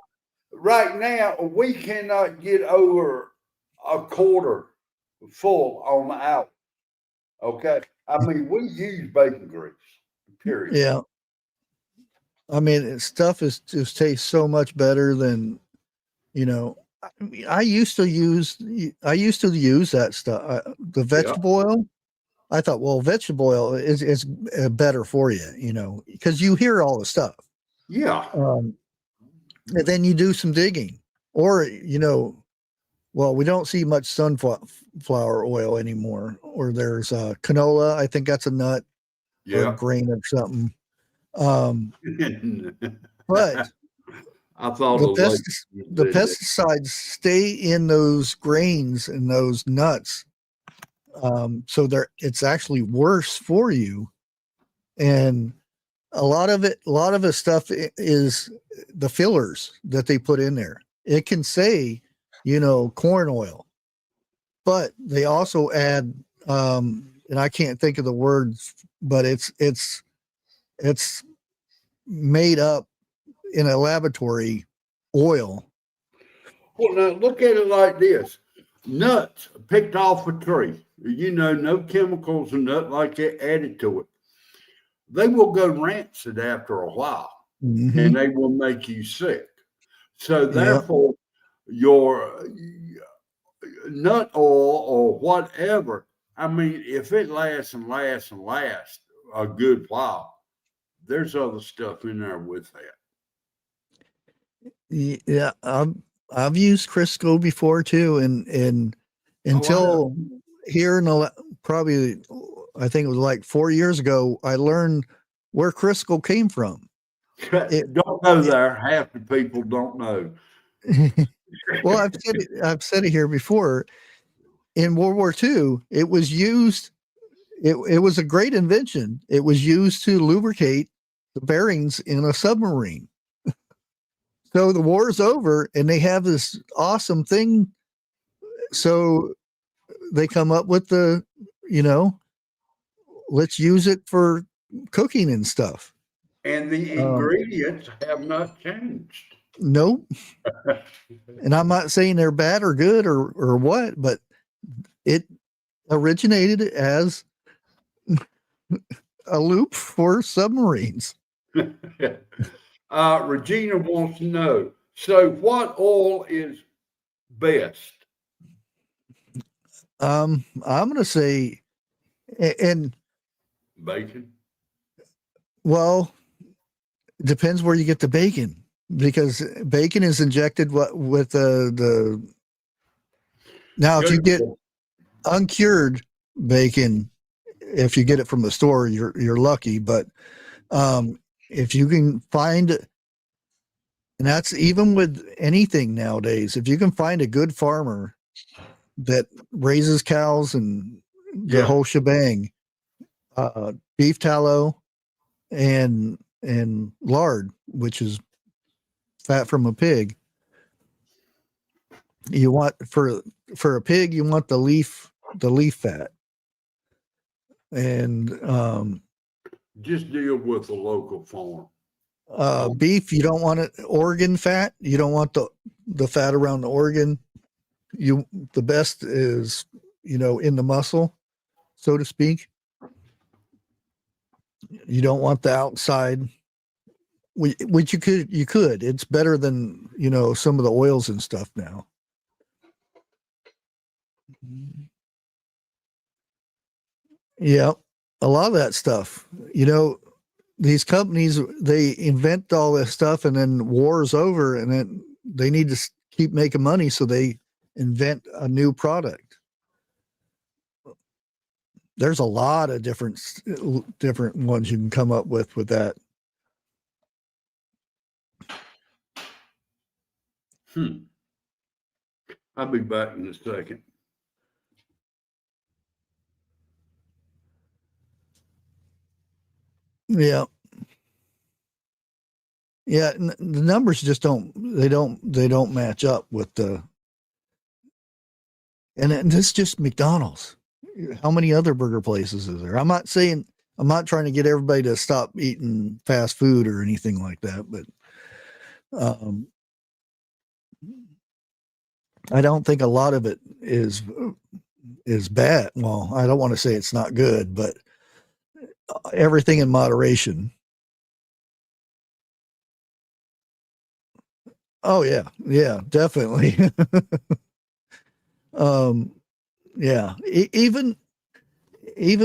right now we cannot get over a quarter full on the hour. Okay, I mean we use bacon grease. Period. Yeah. I mean, stuff just tastes so much better than, I used to use that stuff. The vegetable oil. I thought, well, vegetable oil is better for you, because you hear all the stuff. Yeah. And then you do some digging, or well, we don't see much sunflower oil anymore. Or there's canola. I think that's a nut or grain or something. But I thought the pesticides stay in those grains and those nuts, so it's actually worse for you. And a lot of the stuff is the fillers that they put in there. It can say, corn oil, but they also add, and I can't think of the words, but it's made up in a laboratory oil. Well, now look at it like this: nuts picked off a tree, no chemicals and nothing like that added to it. They will go rancid after a while, and they will make you sick. So therefore, your nut oil or whatever, I mean, if it lasts and lasts and lasts a good while, there's other stuff in there with that. Yeah, I've used Crisco before too, and until here in probably, I think it was like 4 years ago, I learned where Crisco came from. Don't go there. Half the people don't know. Well, I've said it here before. In World War II, it was used. It was a great invention. It was used to lubricate the bearings in a submarine. So the war's over and they have this awesome thing. So they come up with let's use it for cooking and stuff. And the ingredients have not changed. Nope. And I'm not saying they're bad or good or what, but it originated as a loop for submarines. Regina wants to know, so what oil is best? I'm going to say, and bacon. Well, it depends where you get the bacon, because bacon is injected with the. Now, if you get uncured bacon, if you get it from the store, you're lucky. But if you can find, and that's even with anything nowadays, if you can find a good farmer that raises cows and the whole shebang, beef tallow and lard, which is fat from a pig, you want for for a pig, you want the leaf fat. And just deal with the local farm. Beef, you don't want it organ fat. You don't want the fat around the organ. The best is, in the muscle, so to speak. You don't want the outside, which you could. It's better than, some of the oils and stuff now. Yeah, a lot of that stuff. These companies, they invent all this stuff, and then war's over, and then they need to keep making money, so they invent a new product. There's a lot of different ones you can come up with that. I'll be back in a second. Yeah. Yeah, the numbers just don't match up with and this is just McDonald's. How many other burger places is there? I'm not trying to get everybody to stop eating fast food or anything like that, but I don't think a lot of it is bad. Well, I don't want to say it's not good, but everything in moderation. Oh yeah, definitely. Yeah, even you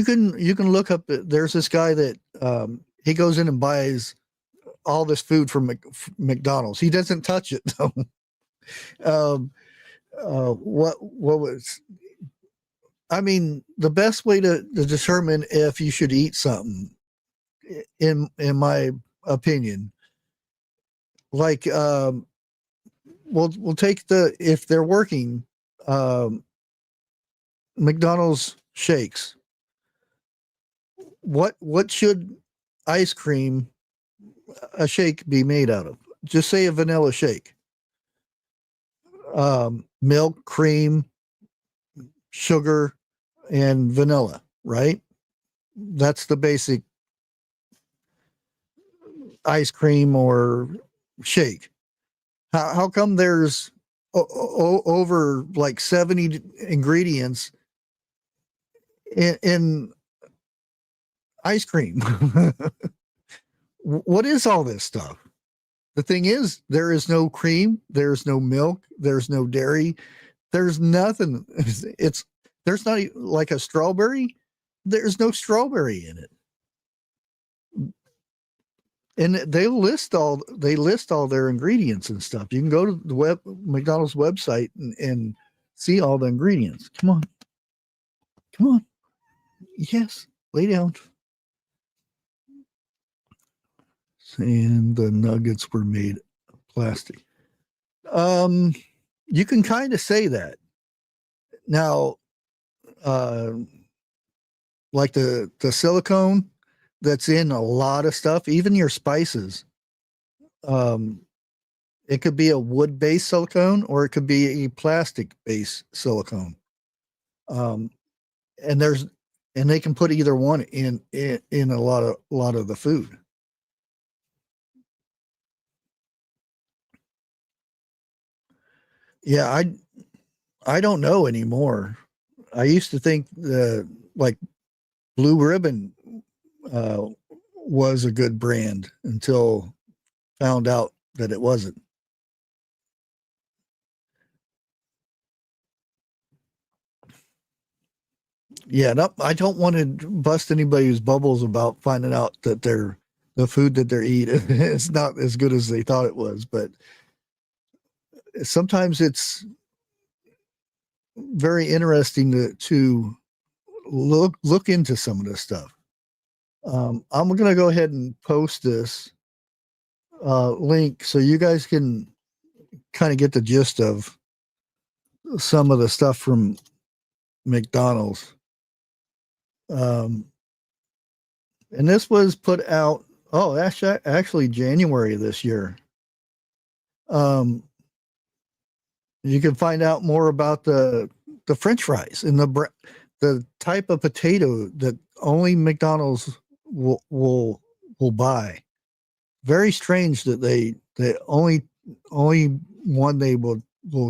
can look up. There's this guy that he goes in and buys all this food from McDonald's. He doesn't touch it though. What was? I mean, the best way to determine if you should eat something, in my opinion, like we'll take if they're working McDonald's shakes. What should ice cream, a shake, be made out of? Just say a vanilla shake. Milk, cream, sugar, and vanilla, right? That's the basic ice cream or shake. How come there's over like 70 ingredients in ice cream? What is all this stuff? The thing is, there is no cream, there's no milk, there's no dairy, there's nothing. There's not like a strawberry. There's no strawberry in it. And they list all their ingredients and stuff. You can go to the McDonald's website and see all the ingredients. Come on. Yes, lay down. And the nuggets were made of plastic. You can kind of say that. Now, like the silicone that's in a lot of stuff, even your spices. It could be a wood-based silicone, or it could be a plastic-based silicone. And they can put either one in a lot of the food. Yeah, I don't know anymore. I used to think like Blue Ribbon was a good brand until found out that it wasn't. Yeah, no, I don't want to bust anybody's bubbles about finding out that the food that they're eating is not as good as they thought it was, but sometimes it's very interesting to look into some of this stuff. I'm going to go ahead and post this link so you guys can kind of get the gist of some of the stuff from McDonald's. And this was put out, actually January of this year. You can find out more about the French fries and the type of potato that only McDonald's will buy. Very strange that the only one they will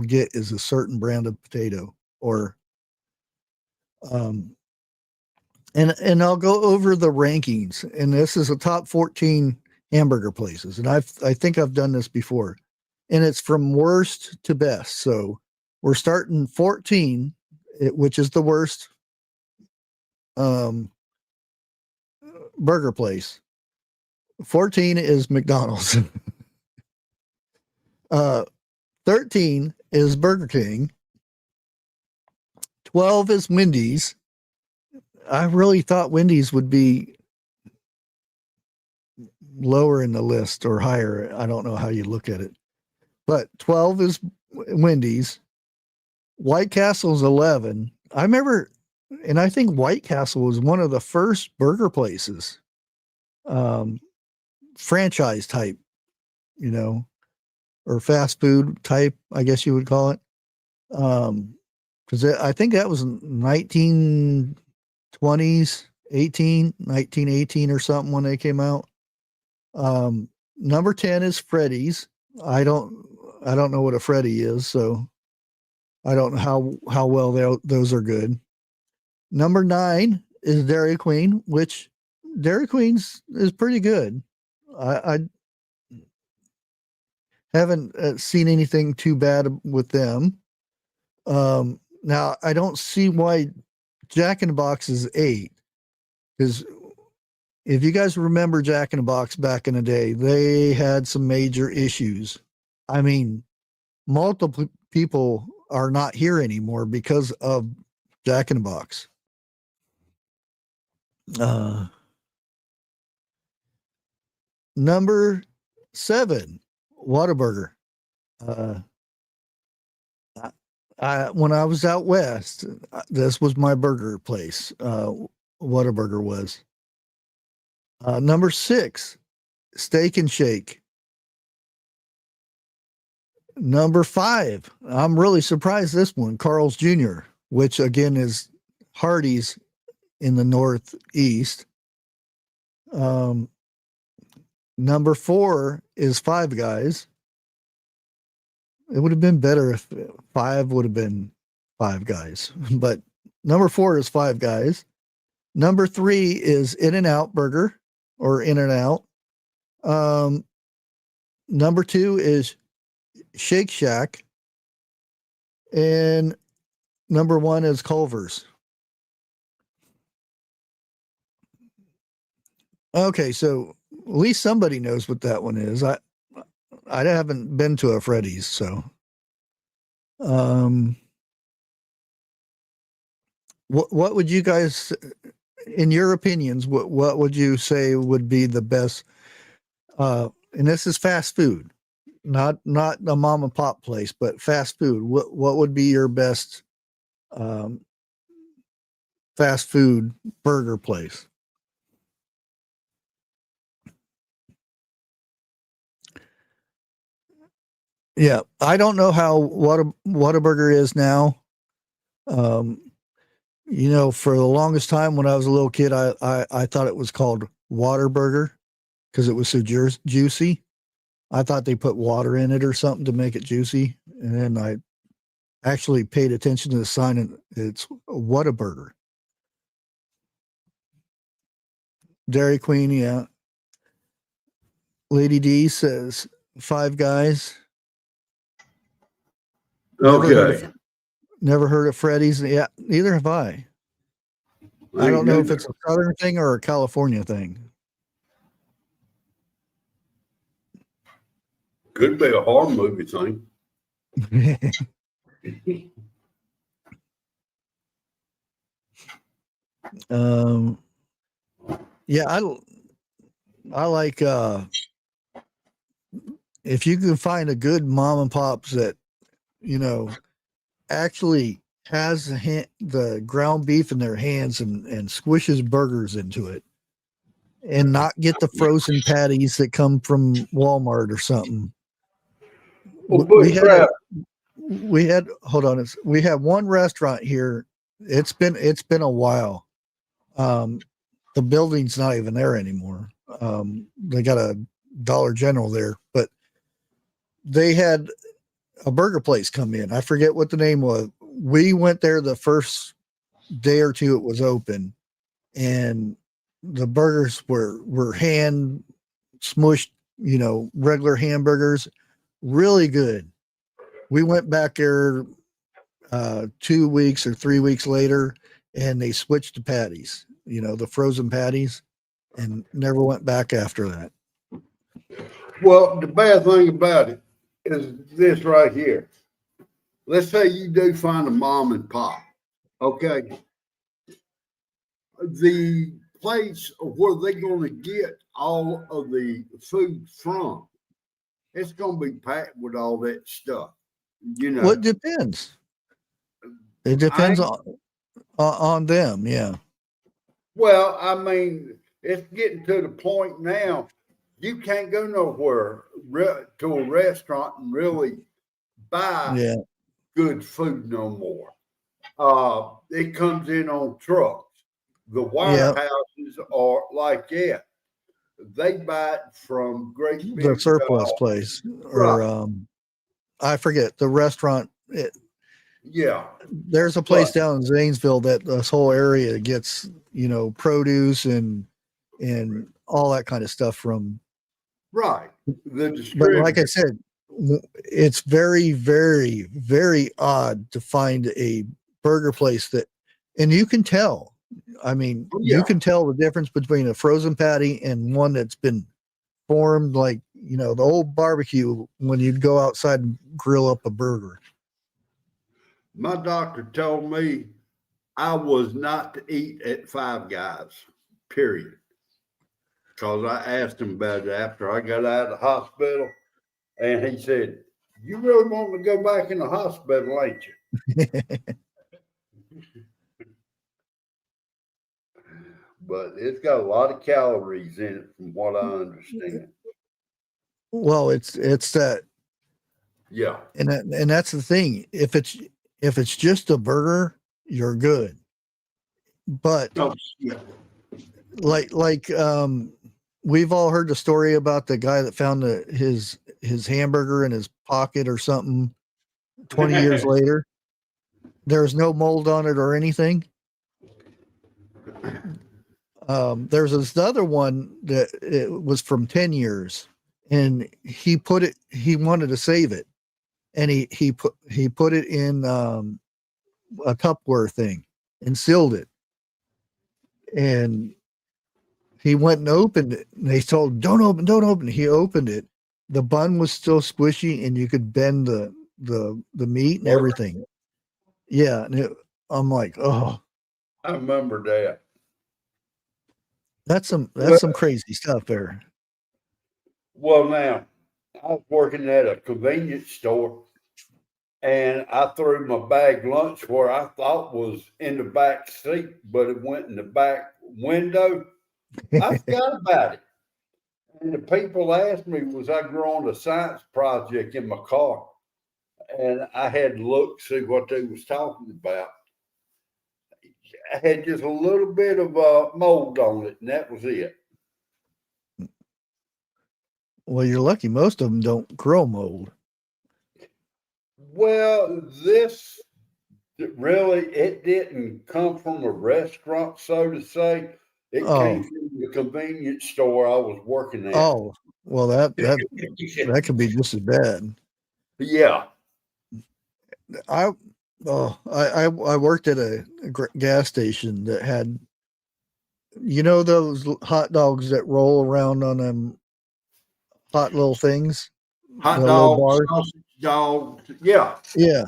get is a certain brand of potato, or and I'll go over the rankings, and this is the top 14 hamburger places, and I think I've done this before, and it's from worst to best. So we're starting 14, which is the worst burger place. 14 is McDonald's. 13 is Burger King. 12 is Wendy's. I really thought Wendy's would be lower in the list or higher. I don't know how you look at it. But 12 is Wendy's. White Castle's 11. I remember, and I think White Castle was one of the first burger places, franchise type, you know, or fast food type, I guess you would call it. Because I think that was 1920s, 1918 or something when they came out. Number 10 is Freddy's. I don't know what a Freddy is, so I don't know how well those are good. Number 9 is Dairy Queen, which Dairy Queen's is pretty good. I haven't seen anything too bad with them. Now I don't see why Jack in the Box is 8, because if you guys remember Jack in the Box back in the day, they had some major issues. I mean, multiple people are not here anymore because of Jack in the Box. Number 7, Whataburger. When I was out west, this was my burger place. Whataburger was. Number 6, Steak and Shake. Number 5, I'm really surprised this one, Carl's Jr., which again is Hardee's in the Northeast. Number 4 is Five Guys. It would have been better if 5 would have been Five Guys, but number 4 is Five Guys. Number 3 is In-N-Out Burger or In-N-Out. Number 2 is Shake Shack. And number 1 is Culver's. Okay, so at least somebody knows what that one is. I haven't been to a Freddy's, so what would you guys, in your opinions, what would you say would be the best, and this is fast food, not a mom and pop place, but fast food. What would be your best fast food burger place? Yeah, I don't know how Whataburger is now. You know, for the longest time when I was a little kid, I thought it was called Waterburger because it was so juicy. I thought they put water in it or something to make it juicy, and then I actually paid attention to the sign, and it's Whataburger. Dairy Queen, yeah. Lady D says Five Guys. Okay. Never heard of Freddy's. Yeah, neither have I. I don't know if it's a Southern thing or a California thing. Could be a horror movie thing. Yeah, I like if you can find a good mom and pops that, you know, actually has the ground beef in their hands and squishes burgers into it, and not get the frozen patties that come from Walmart or something. Well, we had, hold on, we have one restaurant here. It's been a while. The building's not even there anymore. They got a Dollar General there, but they had a burger place come in. I forget what the name was. We went there the first day or two it was open, and the burgers were hand smushed, regular hamburgers, really good. We went back there 2 weeks or 3 weeks later, and they switched to patties, the frozen patties, and never went back after that. Well, the bad thing about it is this right here. Let's say you do find a mom and pop, okay? The place where they're going to get all of the food from, it's going to be packed with all that stuff. Well, it depends. It depends on them, yeah. Well, I mean, it's getting to the point now, you can't go nowhere to a restaurant and really buy good food no more. It comes in on trucks. The warehouses are like that. They buy it from great big the surplus place, or right. I forget the restaurant. There's a place down in Zanesville that this whole area gets, produce and all that kind of stuff from. Right. But like I said, it's very, very, very odd to find a burger place that, and you can tell. I mean, you can tell the difference between a frozen patty and one that's been formed, like, the old barbecue when you'd go outside and grill up a burger. My doctor told me I was not to eat at Five Guys, period. Because I asked him about it after I got out of the hospital. And he said, "You really want to go back in the hospital, ain't you?" But it's got a lot of calories in it, from what I understand. Well, it's that. Yeah. And that's the thing. If it's just a burger, you're good. But like we've all heard the story about the guy that found his hamburger in his pocket or something 20 years later. There's no mold on it or anything. There's this other one that it was from 10 years, and he wanted to save it, and he put it in a Tupperware thing and sealed it, and he went and opened it, and they told him, don't open. He opened it. The bun was still squishy, and you could bend the meat and everything. Yeah. And I'm like, oh, I remember that. That's some crazy stuff there. Well, now, I was working at a convenience store, and I threw my bag lunch where I thought was in the back seat, but it went in the back window. I forgot about it. And the people asked me, was I growing a science project in my car? And I had to look, see what they was talking about. I had just a little bit of mold on it, and that was it. Well, you're lucky. Most of them don't grow mold. Well, this really, it didn't come from a restaurant, so to say. It came from the convenience store I was working at. Oh, well, that could be just as bad. Yeah. I worked at a gas station that had, those hot dogs that roll around on them hot little things, hot dogs, sausage dogs. Yeah. Yeah.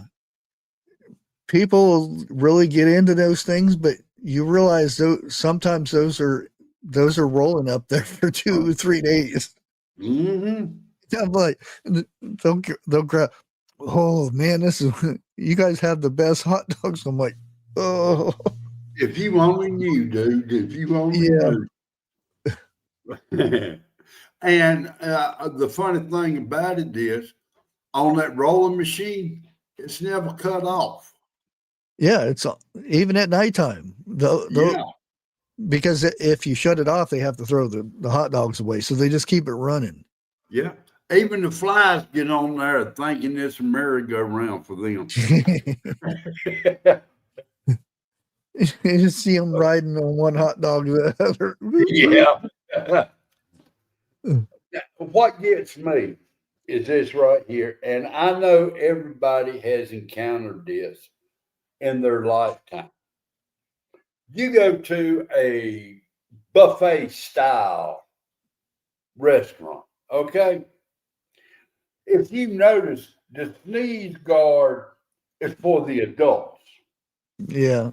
People really get into those things, but you realize sometimes those are rolling up there for 2 or 3 days. Mm-hmm. I'm like, they'll grab. Oh man, you guys have the best hot dogs. I'm like, oh. If you only knew, dude. If you only knew. And the funny thing about it is, on that rolling machine, It's never cut off. Yeah, it's even at nighttime. Yeah. Because if you shut it off, they have to throw the hot dogs away. So they just keep it running. Yeah. Even the flies get on there thinking it's a merry-go-round for them. You just see them riding on one hot dog to the other. Yeah. What gets me is this right here. And I know everybody has encountered this in their lifetime. You go to a buffet style restaurant, okay? If you notice, the sneeze guard is for the adults. Yeah.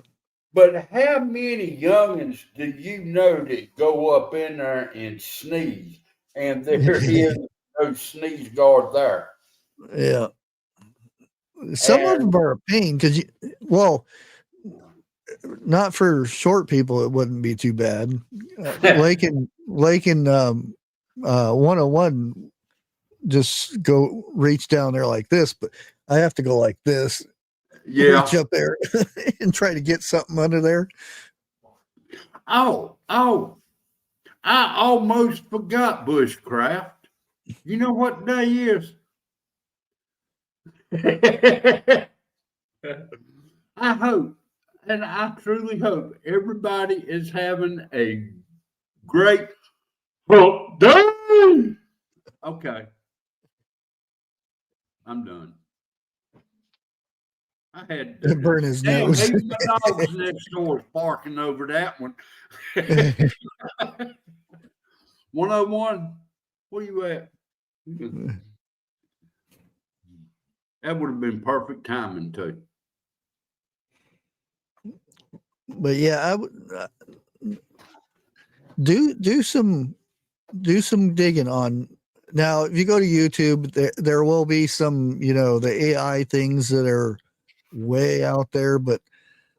But how many youngins do you know that go up in there and sneeze, and there is no sneeze guard there? Yeah. Some of them are a pain because not for short people, it wouldn't be too bad. Like in 101, just go reach down there like this, but I have to go like this. Yeah. Reach up there and try to get something under there. Oh, I almost forgot Bushcraft. You know what day is? I hope, and I truly hope everybody is having a great hump day. Okay. I'm done. I had to burn his nose. Even the dogs next door is barking over that one. 101, where you at? That would have been perfect timing too. But yeah, I would do some digging on. Now, if you go to YouTube, there will be some, the AI things that are way out there, but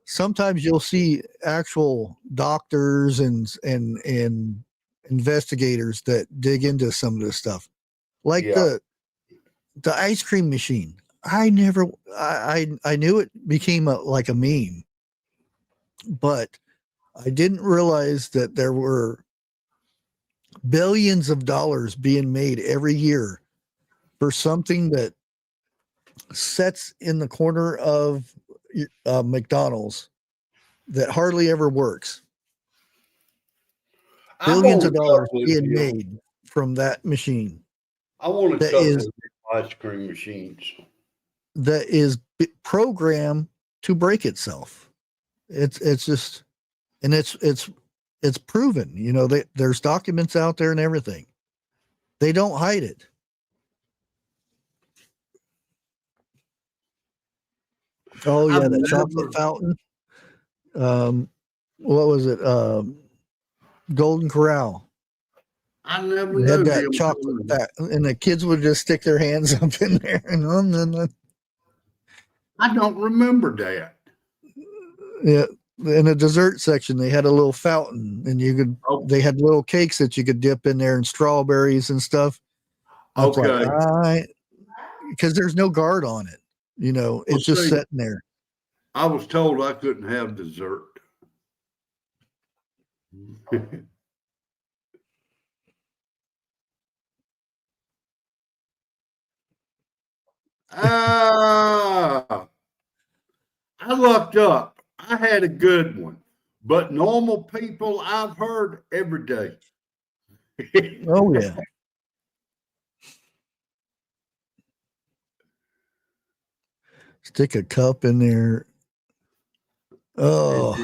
sometimes you'll see actual doctors and investigators that dig into some of this stuff, like the ice cream machine. I knew it became like a meme, but I didn't realize that there were billions of dollars being made every year for something that sets in the corner of McDonald's that hardly ever works. Billions of dollars being made from that machine. I want to couple ice cream machines that is programmed to break itself. It's just, and it's proven. There's documents out there and everything. They don't hide it. Oh yeah, the chocolate fountain. What was it? Golden Corral. I never had that chocolate and the kids would just stick their hands up in there and I don't remember that. Yeah, in the dessert section they had a little fountain, and they had little cakes that you could dip in there and strawberries and stuff. Okay, because there's no guard on it. It's just sitting there. I was told I couldn't have dessert. I lucked up. I had a good one, but normal people I've heard every day. Oh yeah. Stick a cup in there. Oh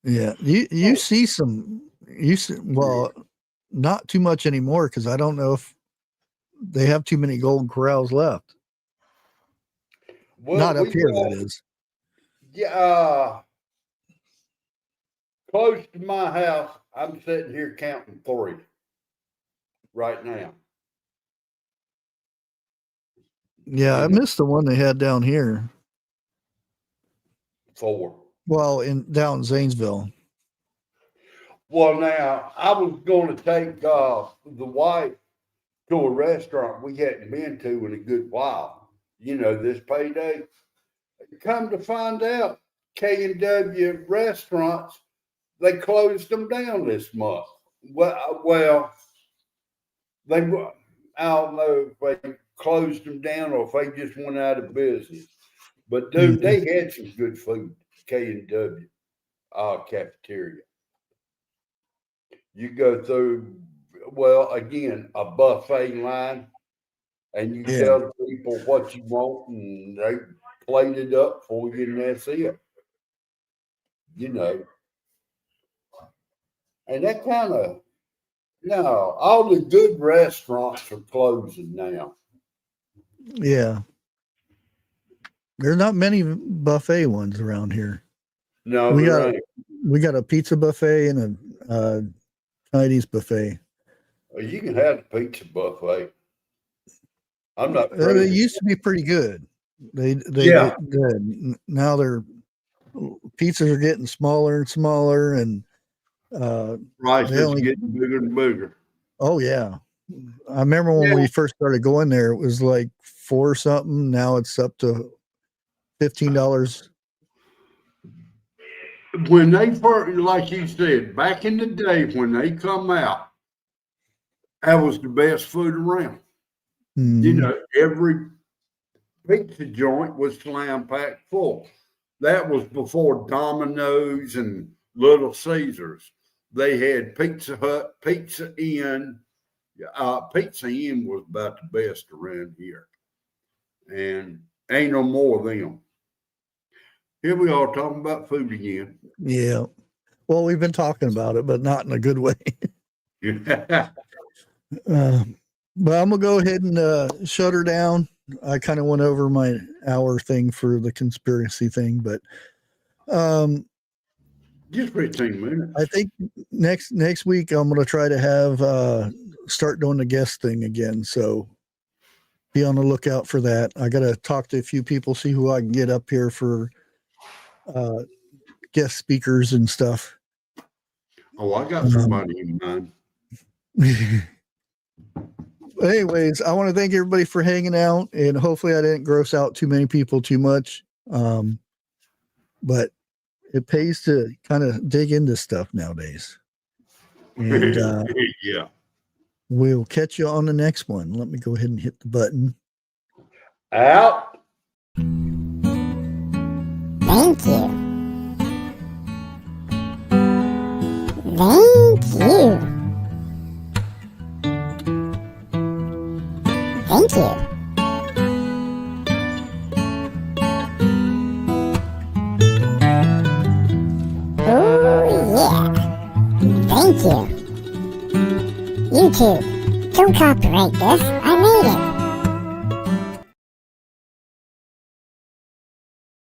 yeah. You see not too much anymore, because I don't know if they have too many Golden Corrals left. Well, not up here, that is. Yeah. Close to my house, I'm sitting here counting 3 right now. Yeah, I missed the one they had down here. 4. Well, down in Zanesville. Well, now I was going to take the wife to a restaurant we hadn't been to in a good while, this payday. Come to find out, K&W restaurants, they closed them down this month. Well, I don't know if they closed them down or if they just went out of business. But dude, they had some good food, K&W cafeteria. You go through, well, again, a buffet line, and you tell the people what you want, and they plate it up for you, and that's it. And that kind of, no, all the good restaurants are closing now. Yeah. There's not many buffet ones around here. No, we got a pizza buffet and a Chinese buffet. You can have the pizza buffet. I'm not. They used to be pretty good. They get good. Now their pizzas are getting smaller and smaller, and prices getting bigger and bigger. Oh yeah, I remember when we first started going there, it was like $4 something. Now it's up to $15. When they first, like you said, back in the day when they come out, that was the best food around. Every pizza joint was slam packed full. That was before Domino's and Little Caesars. They had Pizza Hut, Pizza Inn. Pizza Inn was about the best around here. And ain't no more of them. Here we are talking about food again. Yeah. Well, we've been talking about it, but not in a good way. Yeah. But I'm going to go ahead and shut her down. I kind of went over my hour thing for the conspiracy thing, but just 15 minutes. I think next week I'm going to try to have start doing the guest thing again. So be on the lookout for that. I got to talk to a few people, see who I can get up here for guest speakers and stuff. Oh, I got somebody in mind. Anyways, I want to thank everybody for hanging out, and hopefully I didn't gross out too many people too much. But it pays to kind of dig into stuff nowadays. And yeah. We'll catch you on the next one. Let me go ahead and hit the button. Out. Thank you. Thank you. Thank you. Oh yeah. Thank you. YouTube, don't copyright this.